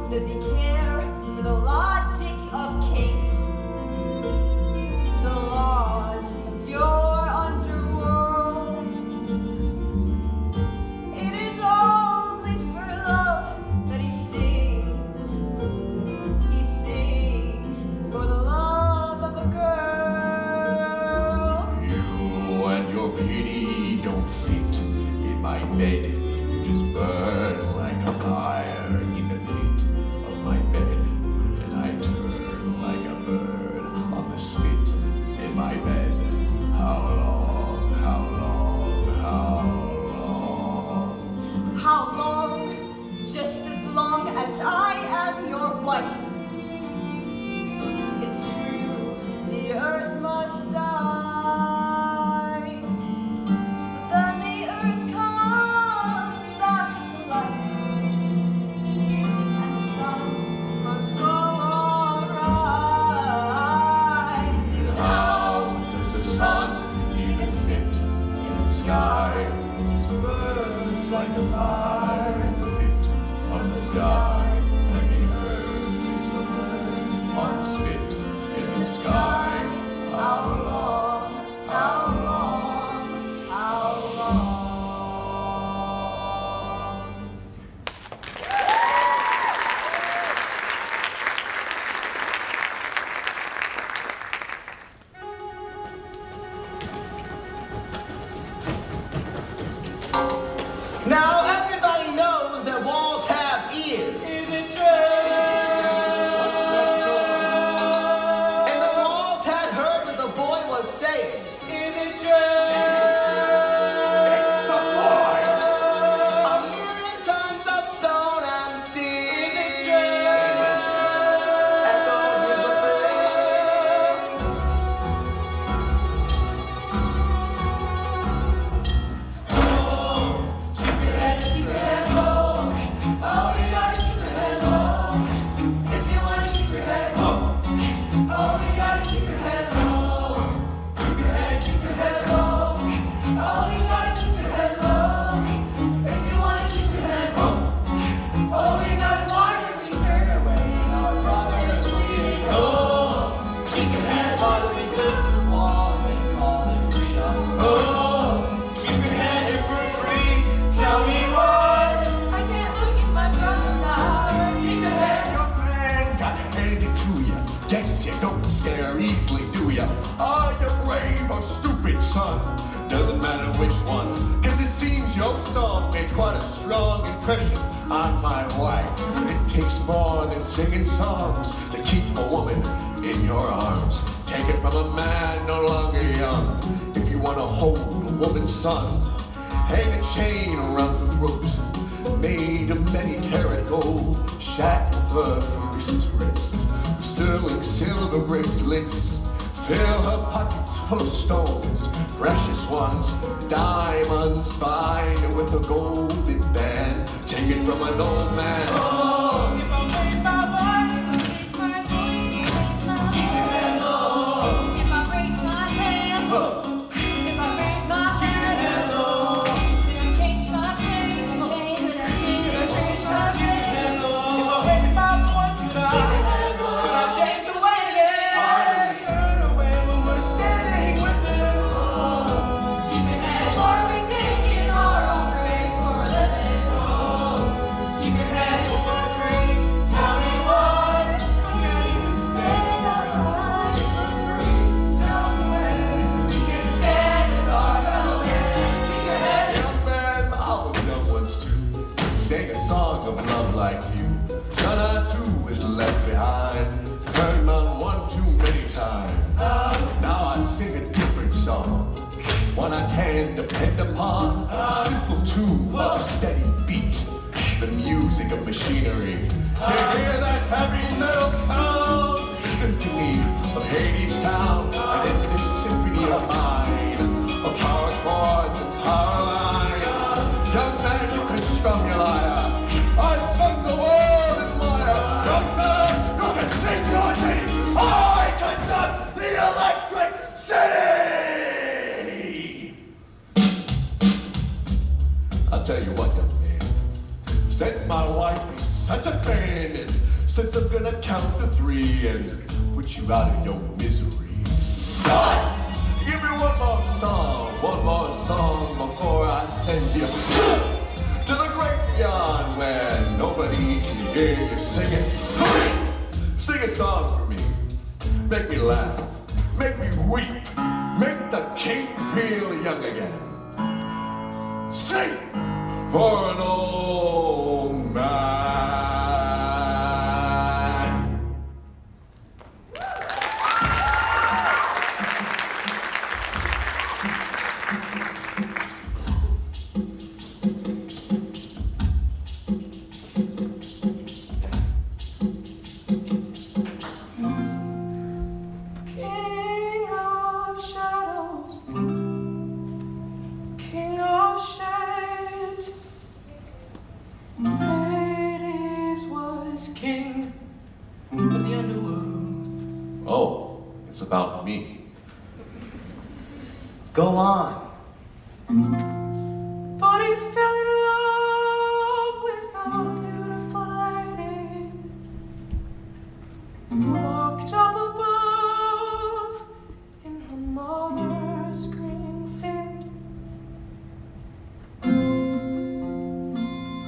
does he care for the logic of kings? The laws of your underworld. It is only for love that he sings. He sings for the love of a girl. You and your pity don't fit in my bed. You just burn like a fire in the pit of my bed. And I turn like a bird on the spit in my bed. How long, how long, how long? How long? Just as long as I am your wife. It's true, the earth must die. But then the earth comes back to life. And the sun must go on rising. How does the sun even fit in the sky? It just burns like a fire in the pit of the sky. And the earth is a bird on the spit in the sky. How long, how long, how long? Now everybody knows that walls have ears. Is it true? And the walls had heard what the boy was saying. Is it true? It's the boy! A million tons of stone and steel. Is it true? Echo his refrain. Keep your head low. Oh, you gotta keep your head low. If you wanna keep your head low. Oh, you gotta keep your head low. Keep your head low. Oh, you gotta keep your head low. If you wanna keep your head low. Oh, you gotta water me turn away. Our brothers we go. Keep your head low. We build this wall and call it freedom. Oh, keep your head if we're free. Tell me why. I can't look in my brother's eyes. Keep your head. Young man, gotta hand it to ya. Guess you don't scare easily, do ya? Are you brave or stupid, son? Doesn't matter which one, 'cause it seems your song made quite a strong impression on my wife. It takes more than singing songs to keep a woman in your arms. Take it from a man no longer young. If you wanna hold a woman's son, hang a chain around her throat, made of many carat gold, shackle her from wrist to wrist. Sterling silver bracelets, fill her pockets full of stones, precious ones, diamonds, bind her with a golden band. Take it from an old man. Oh, if I raise my voice, Keep your head low. If I raise my hand, if I raise my hand, hello. did I change my change? Did I change my change? If I raise my voice, could I change the way it is? Turn away when we're standing with him. Keep your head. Are we taking our own graves for a living? Keep your head. steady beat, the music of machinery. You hear that heavy metal sound? The symphony of Hadestown, and in this symphony of mine, of power chords and power lines, young man, you can strum your lyre. I strum the world in wire. Young man, you can sing your ditty. I conduct the electric city. I'll tell you what, young man. Since my wife is such a fan, and since I'm gonna count to 3 and put you out of your misery, God, give me one more song before I send you to the great beyond where nobody can hear you singing. Sing a song for me. Make me laugh. Make me weep. Make the king feel young again. Sing for an old man. King of shadows, king of shades, Hades was king of the underworld. Oh, it's about me. Go on. But he fell in love with a beautiful lady who walked up above in her mother's green field.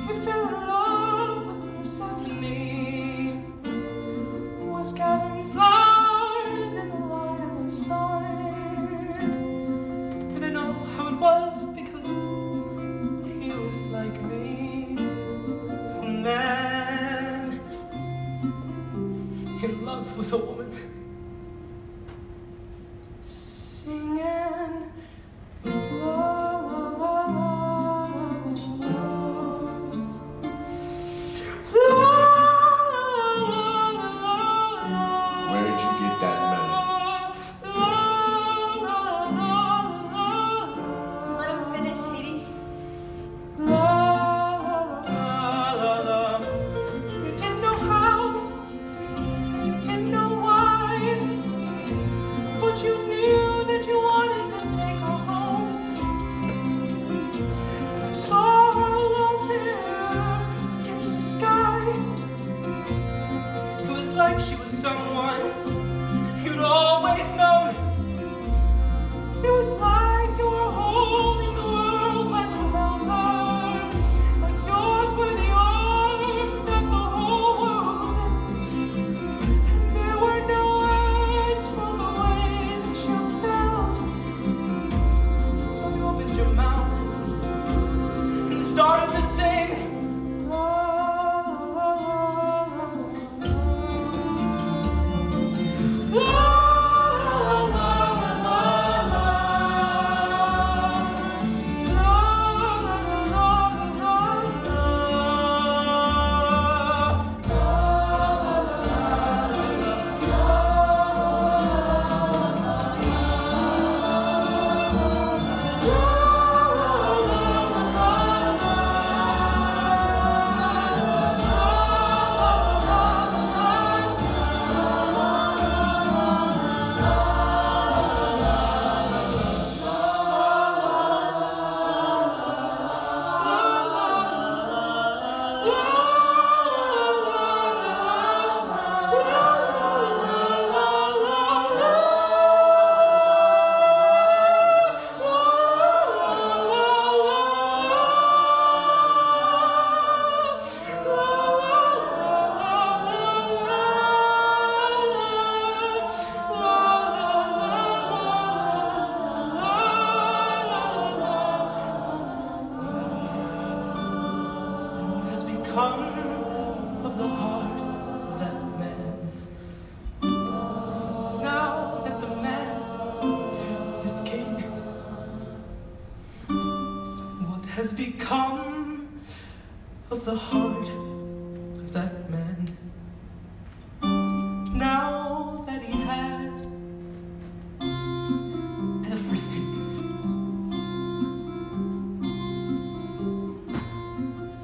He fell in love with Persephone, who was gathering flowers in the light of the sun. And I know how it was because he was like me, a man in love with a woman, singing la la la la la la. Where'd you get that melody? Let him finish, Hades. You didn't know how, you didn't know why, but you knew that you wanted to take her home. You saw her alone there against the sky. It was like she was someone you'd always known. It was like you were holding the world right around her, like yours were the arms that the whole world was in. And there were no words for the way that you felt. So you opened your mouth and started to sing. La, la, la, la, la. La, la, la, la, Of the heart of that man. Now that the man is king, what has become of the heart of that man. Now that he has everything,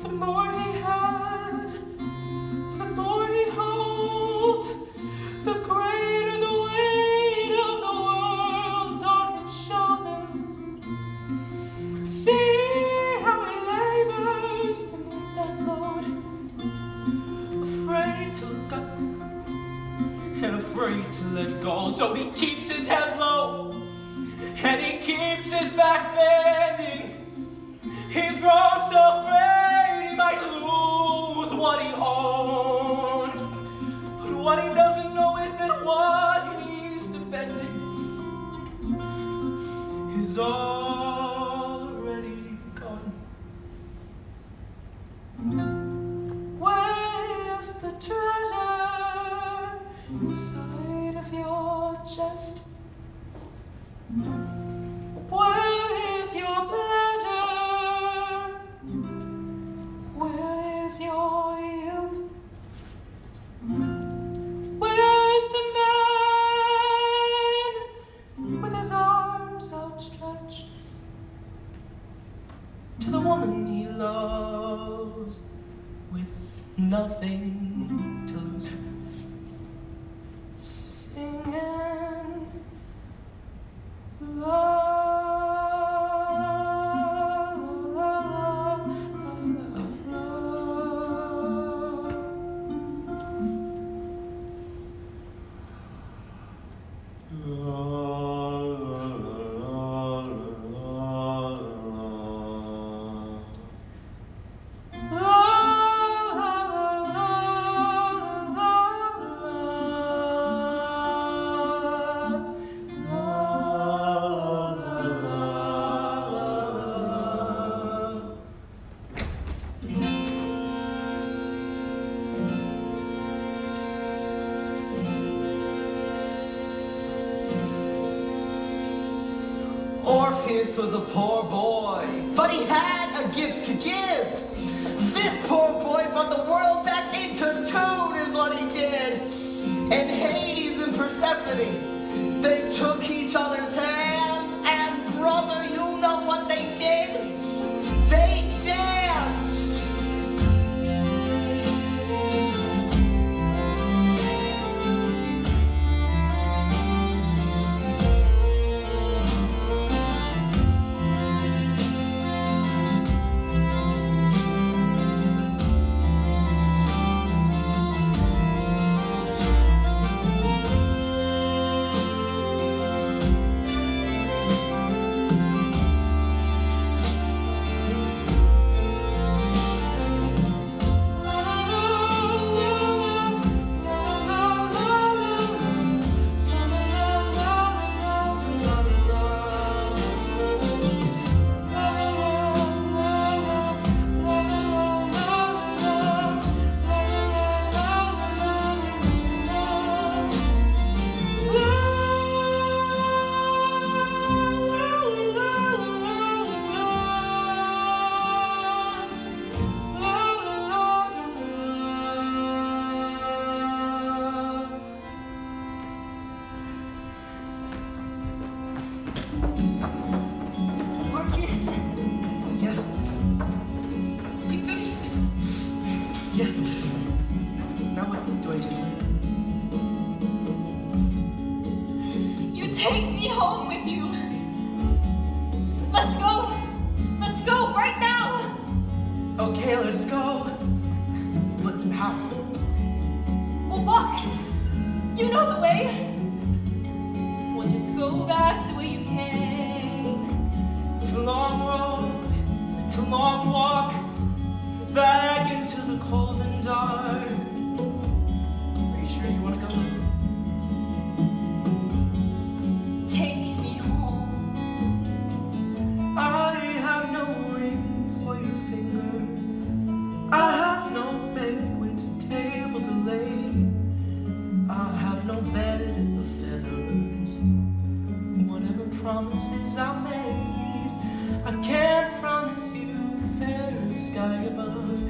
the more he has, the more he holds, the greater the weight of the world on his shoulders. See how he labors beneath that load, afraid to look up and afraid to let go. So he keeps his head low and he keeps his back bending. He's grown so afraid he might lose what he owns. But what he doesn't know is that what he's defending is already gone. Where's the treasure inside of your chest? Where is your pleasure? Where is your youth? Where is the man with his arms outstretched to the woman he loves with nothing to lose? Singing la la la la la. Orpheus was a poor boy, but he had a gift to give. This poor boy brought the world back into tune is what he did. And Hades and Persephone, they took each other's hands, and brother, you know what they did? They danced. Orpheus, Yes, you finished. yes. Now what do I do? You take me home with you. Let's go. Let's go right now. Okay, let's go. But how? We'll walk. You know the way. We'll just go back the way you came. It's a long road, it's a long walk, back into the cold and dark. Are you sure you want to go? Take me home. I have no ring for your finger. I have no banquet table to lay. I have no bed of feathers. Whatever promises I made, I can't promise you fair sky above.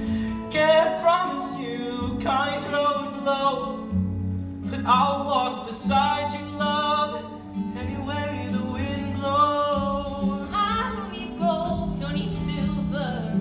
I'll walk beside you, love, any way the wind blows. I don't need gold, don't need silver.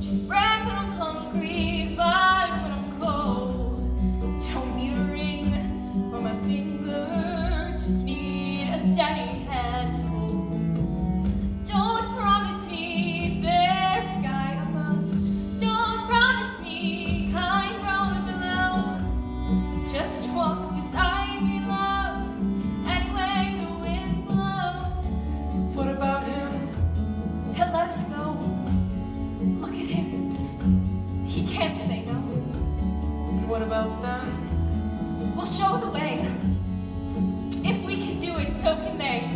Just brag when I'm hungry, vibe when I'm cold. Don't need a ring for my finger, just need a steady hand to hold. Don't promise me fair sky above. Don't promise me kind road below. Just walk beside me, love, any way the wind blows. What about him? He'll let us go. Look at him. He can't say no. And what about them? We'll show the way. If we can do it, so can they.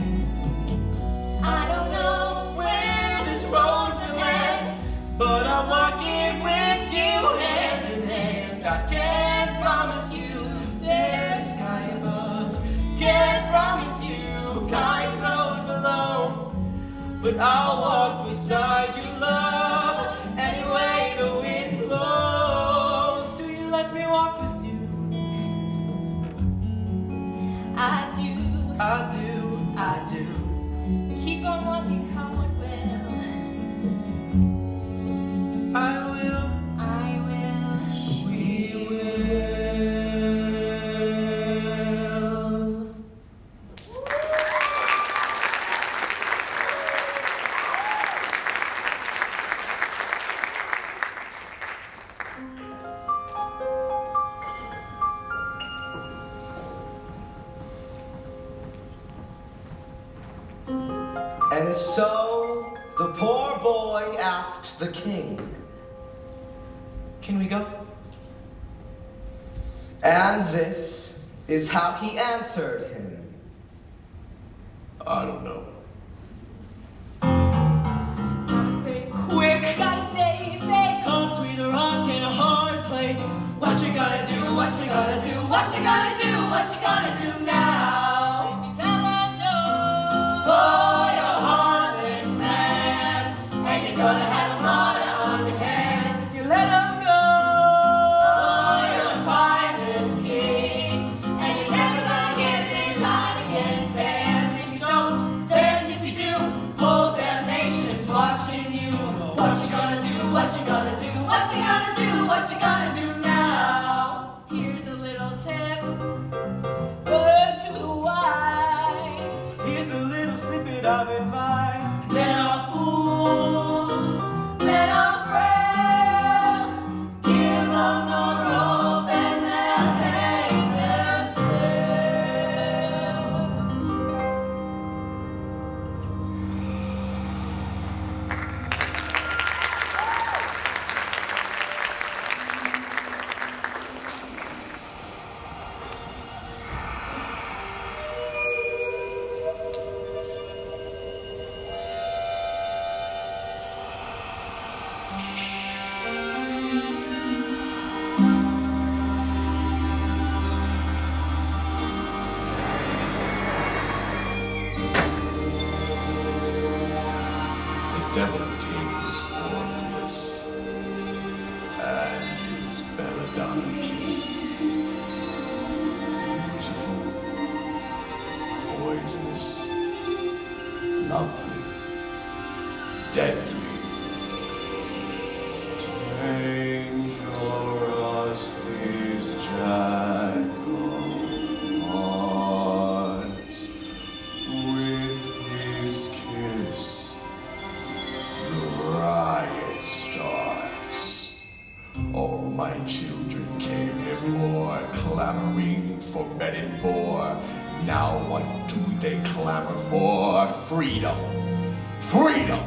I don't know where this road will end, But I'm walking with you hand in hand. I can't promise you fair sky above. Can't promise you kind road below. But I'll walk beside you, love, any way the wind blows. Do you let me walk with you? I do. I do, I do. Keep on walking, come what will. I will, I will. we will. And so the poor boy asked the king, Can we go? and this is how he answered him. I don't know. Think quick, gotta save face. Come between a rock and a hard place. What you gonna do? What you gonna do? What you gonna do? What you gonna do now? If you tell them no, Oh, you're a heartless man, and you're gonna have a martyr on your hands if you let him go. Oh, you're a spineless king, and you're never gonna get in line again. Damned if you don't, damned if you do. Whole damn nation's watching you. What you gonna do? What you gonna do? What you gonna do? What you gonna do now? here's a little tip. Word to the wise. Here's a little snippet of advice. Men are fools, men are frail. Give them no rope and they'll hang themselves. The devil take his Orpheus and his belladonna kiss. Beautiful, poisonous, lovely, deadly, dangerously jackal hearts with his kiss. The riot starts. All my children came here poor, clamoring for bed and board. Now what do they clamor for? Freedom! Freedom!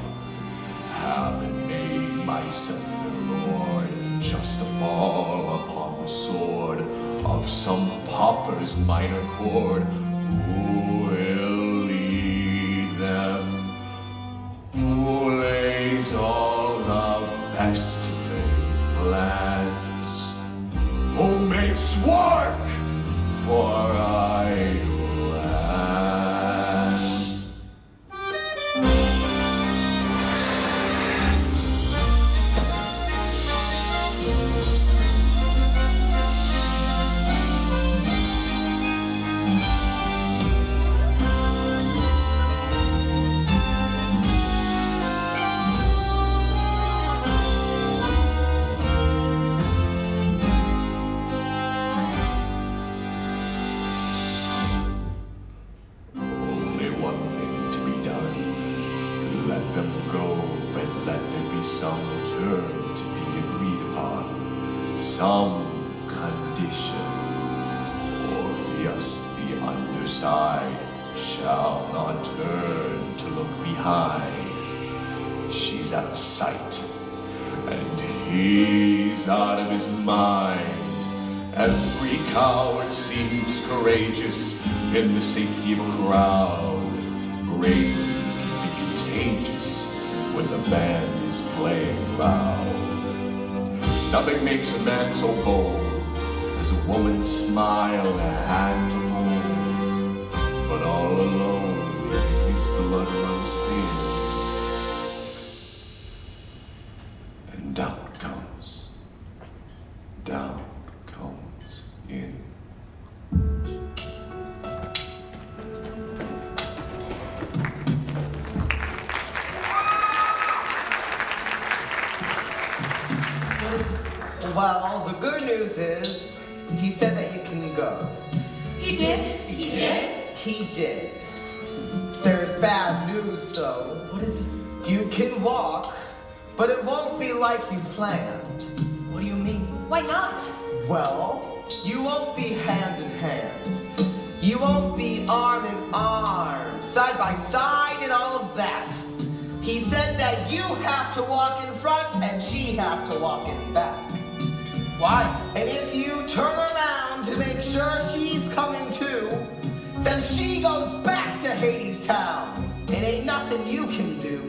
Having made myself their lord, just to fall upon the sword of some pauper's minor chord. Who will lead them? Who lays all the best laid plans? Who makes work for idle hands? some term to be agreed upon, some condition. Orpheus the underside shall not turn to look behind. She's out of sight, and he's out of his mind. Every coward seems courageous in the safety of a crowd. Bravery can be contagious when the band is playing loud. Nothing makes a man so bold as a woman's smile and a hand to hold. But all alone, his blood runs thin, and doubt comes in. Well, the good news is, he said that you can go. He did? He did? He did. There's bad news, though. What is it? You can walk, but it won't be like you planned. What do you mean? Why not? Well, you won't be hand in hand. You won't be arm in arm, side by side, and all of that. He said that you have to walk in front and she has to walk in back. Why? And if you turn around to make sure she's coming too, then she goes back to Hadestown. It ain't nothing you can do.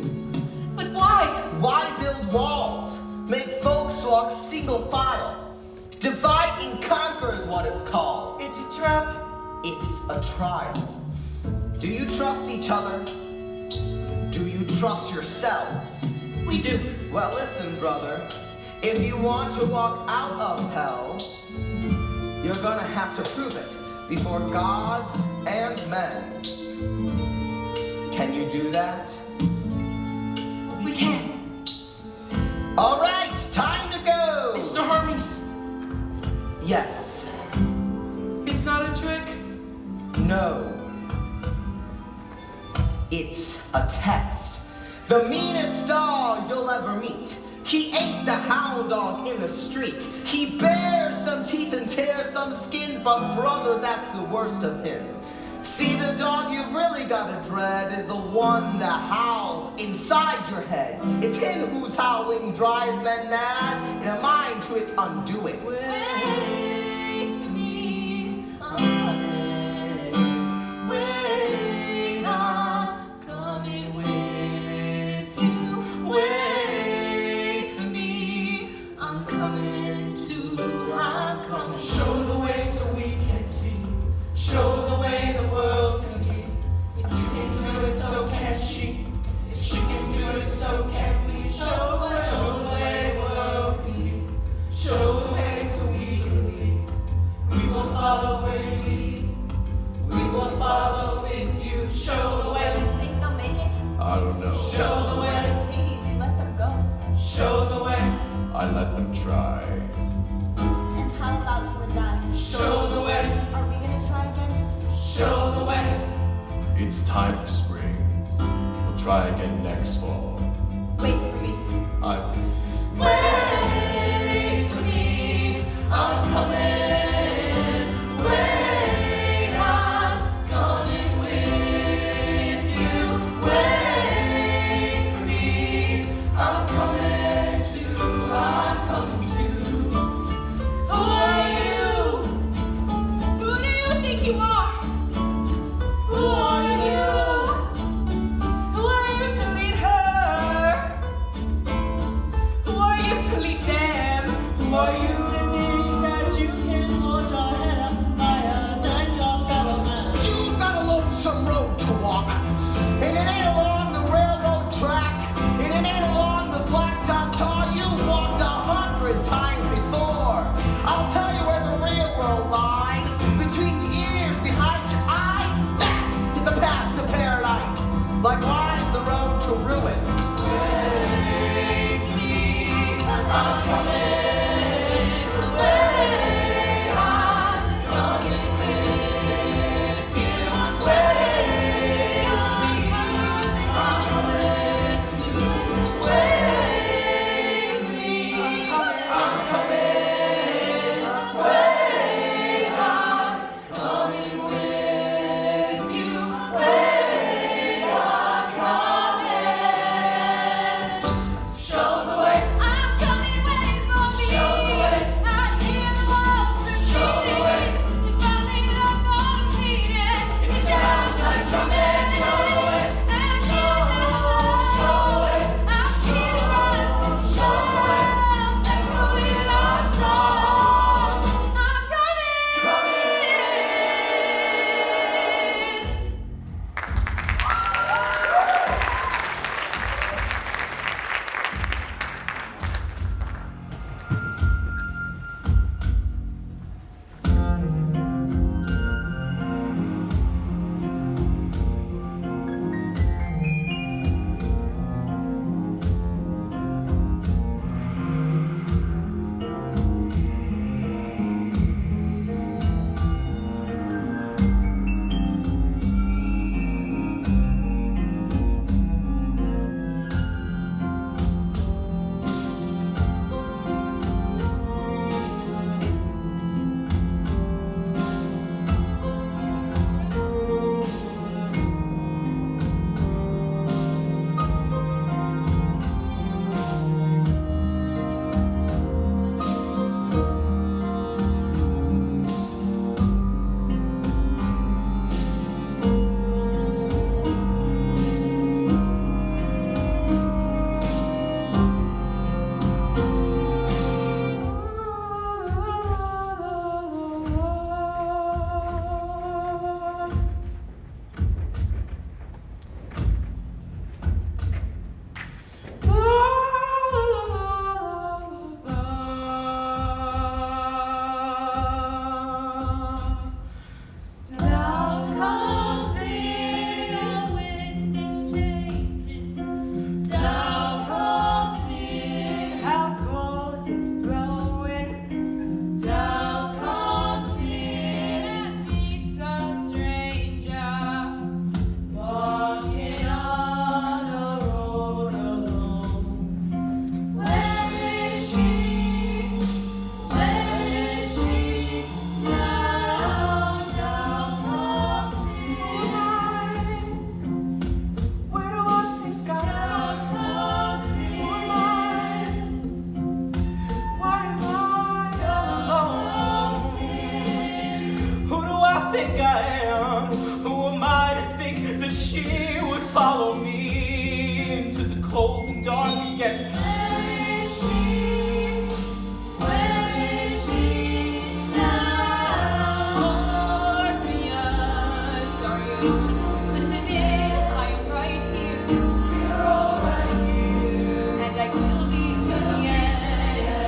But why? Why build walls? Make folks walk single file. Divide and conquer is what it's called. It's a trap. It's a trial. Do you trust each other? Do you trust yourselves? We do. Well, listen, brother. If you want to walk out of hell, you're gonna have to prove it before gods and men. Can you do that? We can. All right, time to go. Mr. Hermes, Yes. it's not a trick. No. It's a test. The meanest dog you'll ever meet. He ate the hound dog in the street. He bares some teeth and tears some skin, but brother, that's the worst of him. See, the dog you've really gotta dread is the one that howls inside your head. It's him whose howling drives men mad in a mind to its undoing. Wait for me, I'm coming. Wait, I'm coming with you. Wait for me, I'm coming too. I'm coming. Show the way so we can see. Show the way the world can hear. If you can do it, so can she. If she can do it, so can we. Show the way the world can hear. Show the way so we can lead. We will follow where you lead. We will follow with you. Show the way. Think they'll make it? I don't know. Show the way. Hades, let them go. Show the way. I let them try. And how about you and I? Show the way. Are we gonna try again? Show the way. It's time for spring. We'll try again next fall. Wait for me. Wait for me, I'm coming. Wait, I'm coming with you. Wait for me, I'm coming too. I'm coming too. Who are you? Who do you think you are? Who are you? Who are you to lead her? Who are you to lead them? Who are you to think that you can hold your head up higher than your fellow man? You've got a lonesome road to walk, and it ain't along the railroad track, and it ain't along the blacktop tar you walked 100 times before. I'll tell you where the railroad lies, between your ears, behind your eyes. That is the path to paradise. Like lies the road to ruin. Wait for me, I'm coming. dark again. Where is she? Where is she now? Orpheus, are you listening? I am right here. We're all right here. And I will be to the end.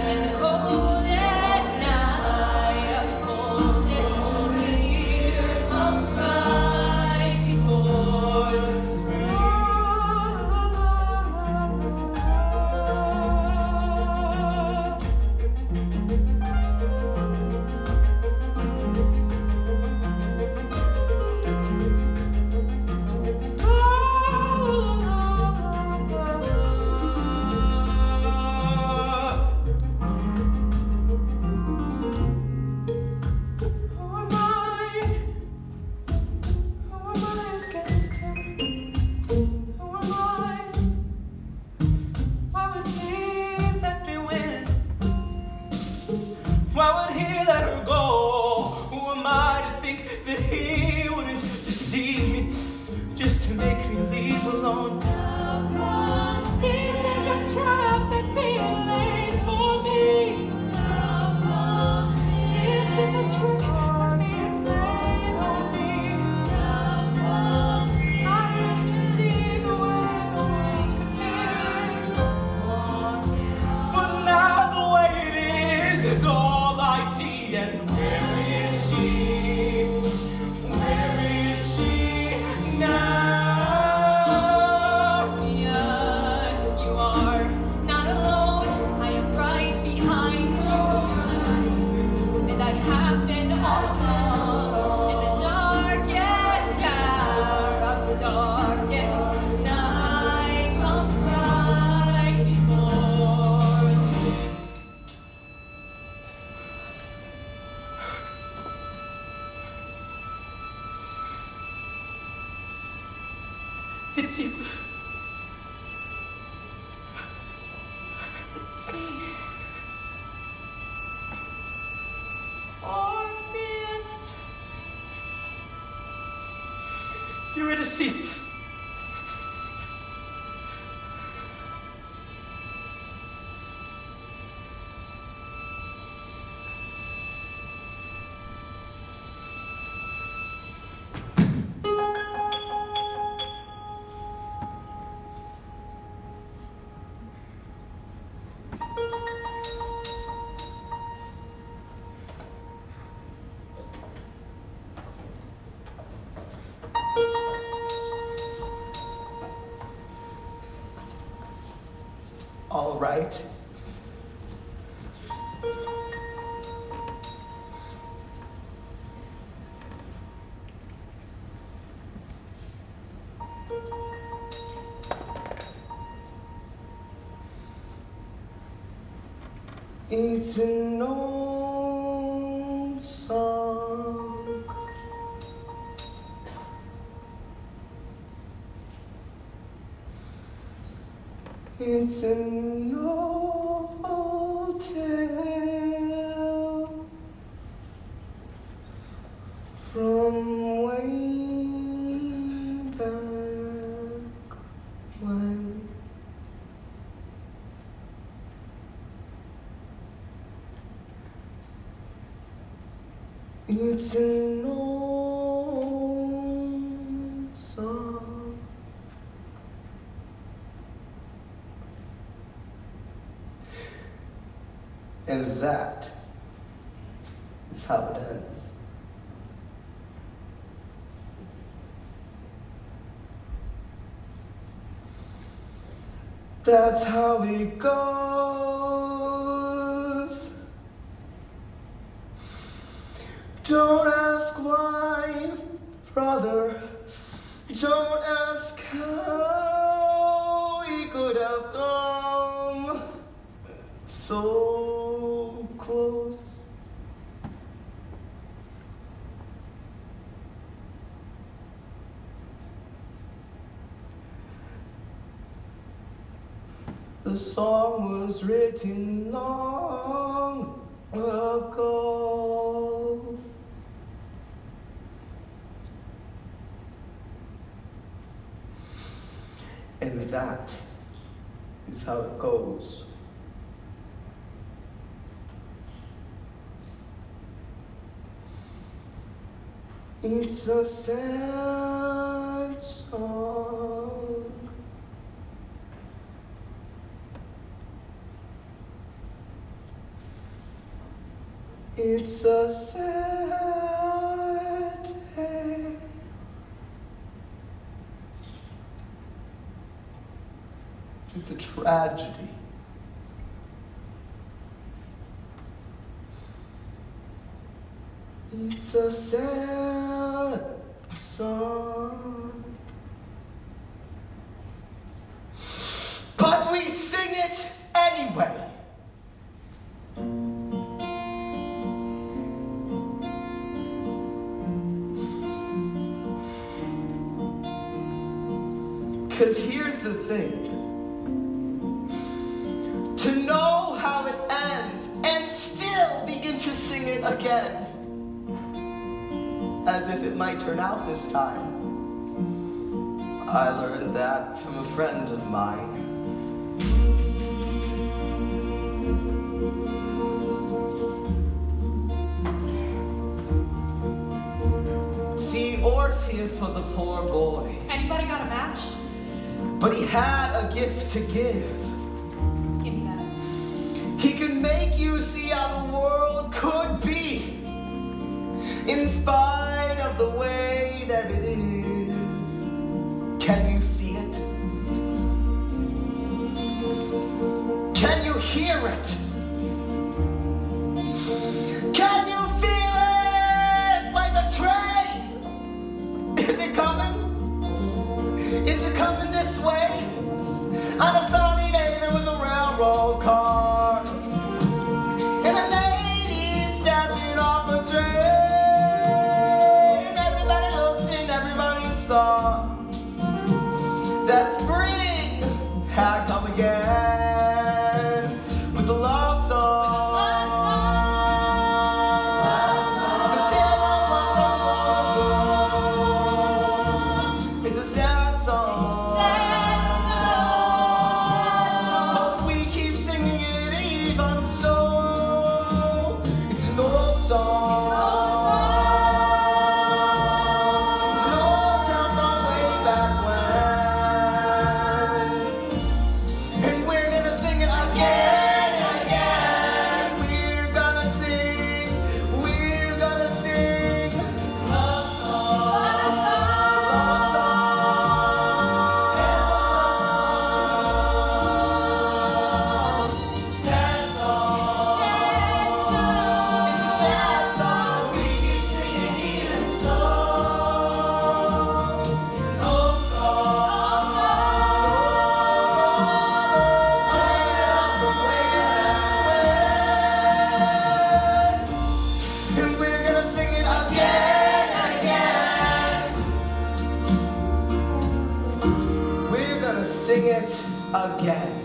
And the coldest night, the coldest year comes right before the spring. Why would he let her go? Who am I to think that he wouldn't deceive me just to make me leave alone? Is this a trap that's being laid for me? Is this a trick that's being played on me? I used to see the way the world could be, but now the way it is all I see. And where is she? Where is she now? Yes, you are not alone. I am right behind you. And I have been all alone in the darkest hour of the darkest night comes right before. It's you. It's me. Orpheus. Eurydice. All right. It's an old song. It's an old tale from way back when. It's an old song. And that is how it ends. That's how it goes. Don't ask why, brother. Don't ask how we could have come so close. The song was written long ago. And that is how it goes. It's a sad song. It's a sad day. It's a tragedy. It's a sad song. But we sing it anyway. Because here's the thing. To know how it ends and still begin to sing it again, as if it might turn out this time. I learned that from a friend of mine. See, Orpheus was a poor boy. Anybody got a match? But he had a gift to give. Give me that. He could make you see how the world could be, in spite of the way that it is. Can you see it? Can you hear it? Can you feel it? It's like a train. Is it coming? Is it coming this way? On a sunny day there was a railroad car, and a lady stepping off a train. Everybody looked and everybody saw that spring had come again with a love song. The tale of love from It's a sad song. But we keep singing it even so. It's an old song. It's an old town from way back when. And we're gonna sing it again and again. We're gonna sing. We're gonna sing. Love song. Love song. Sad song. It's a sad song. We keep singing even so. It's an old song. Tale from way back when. And we're gonna sing it again and again. We're gonna sing it again.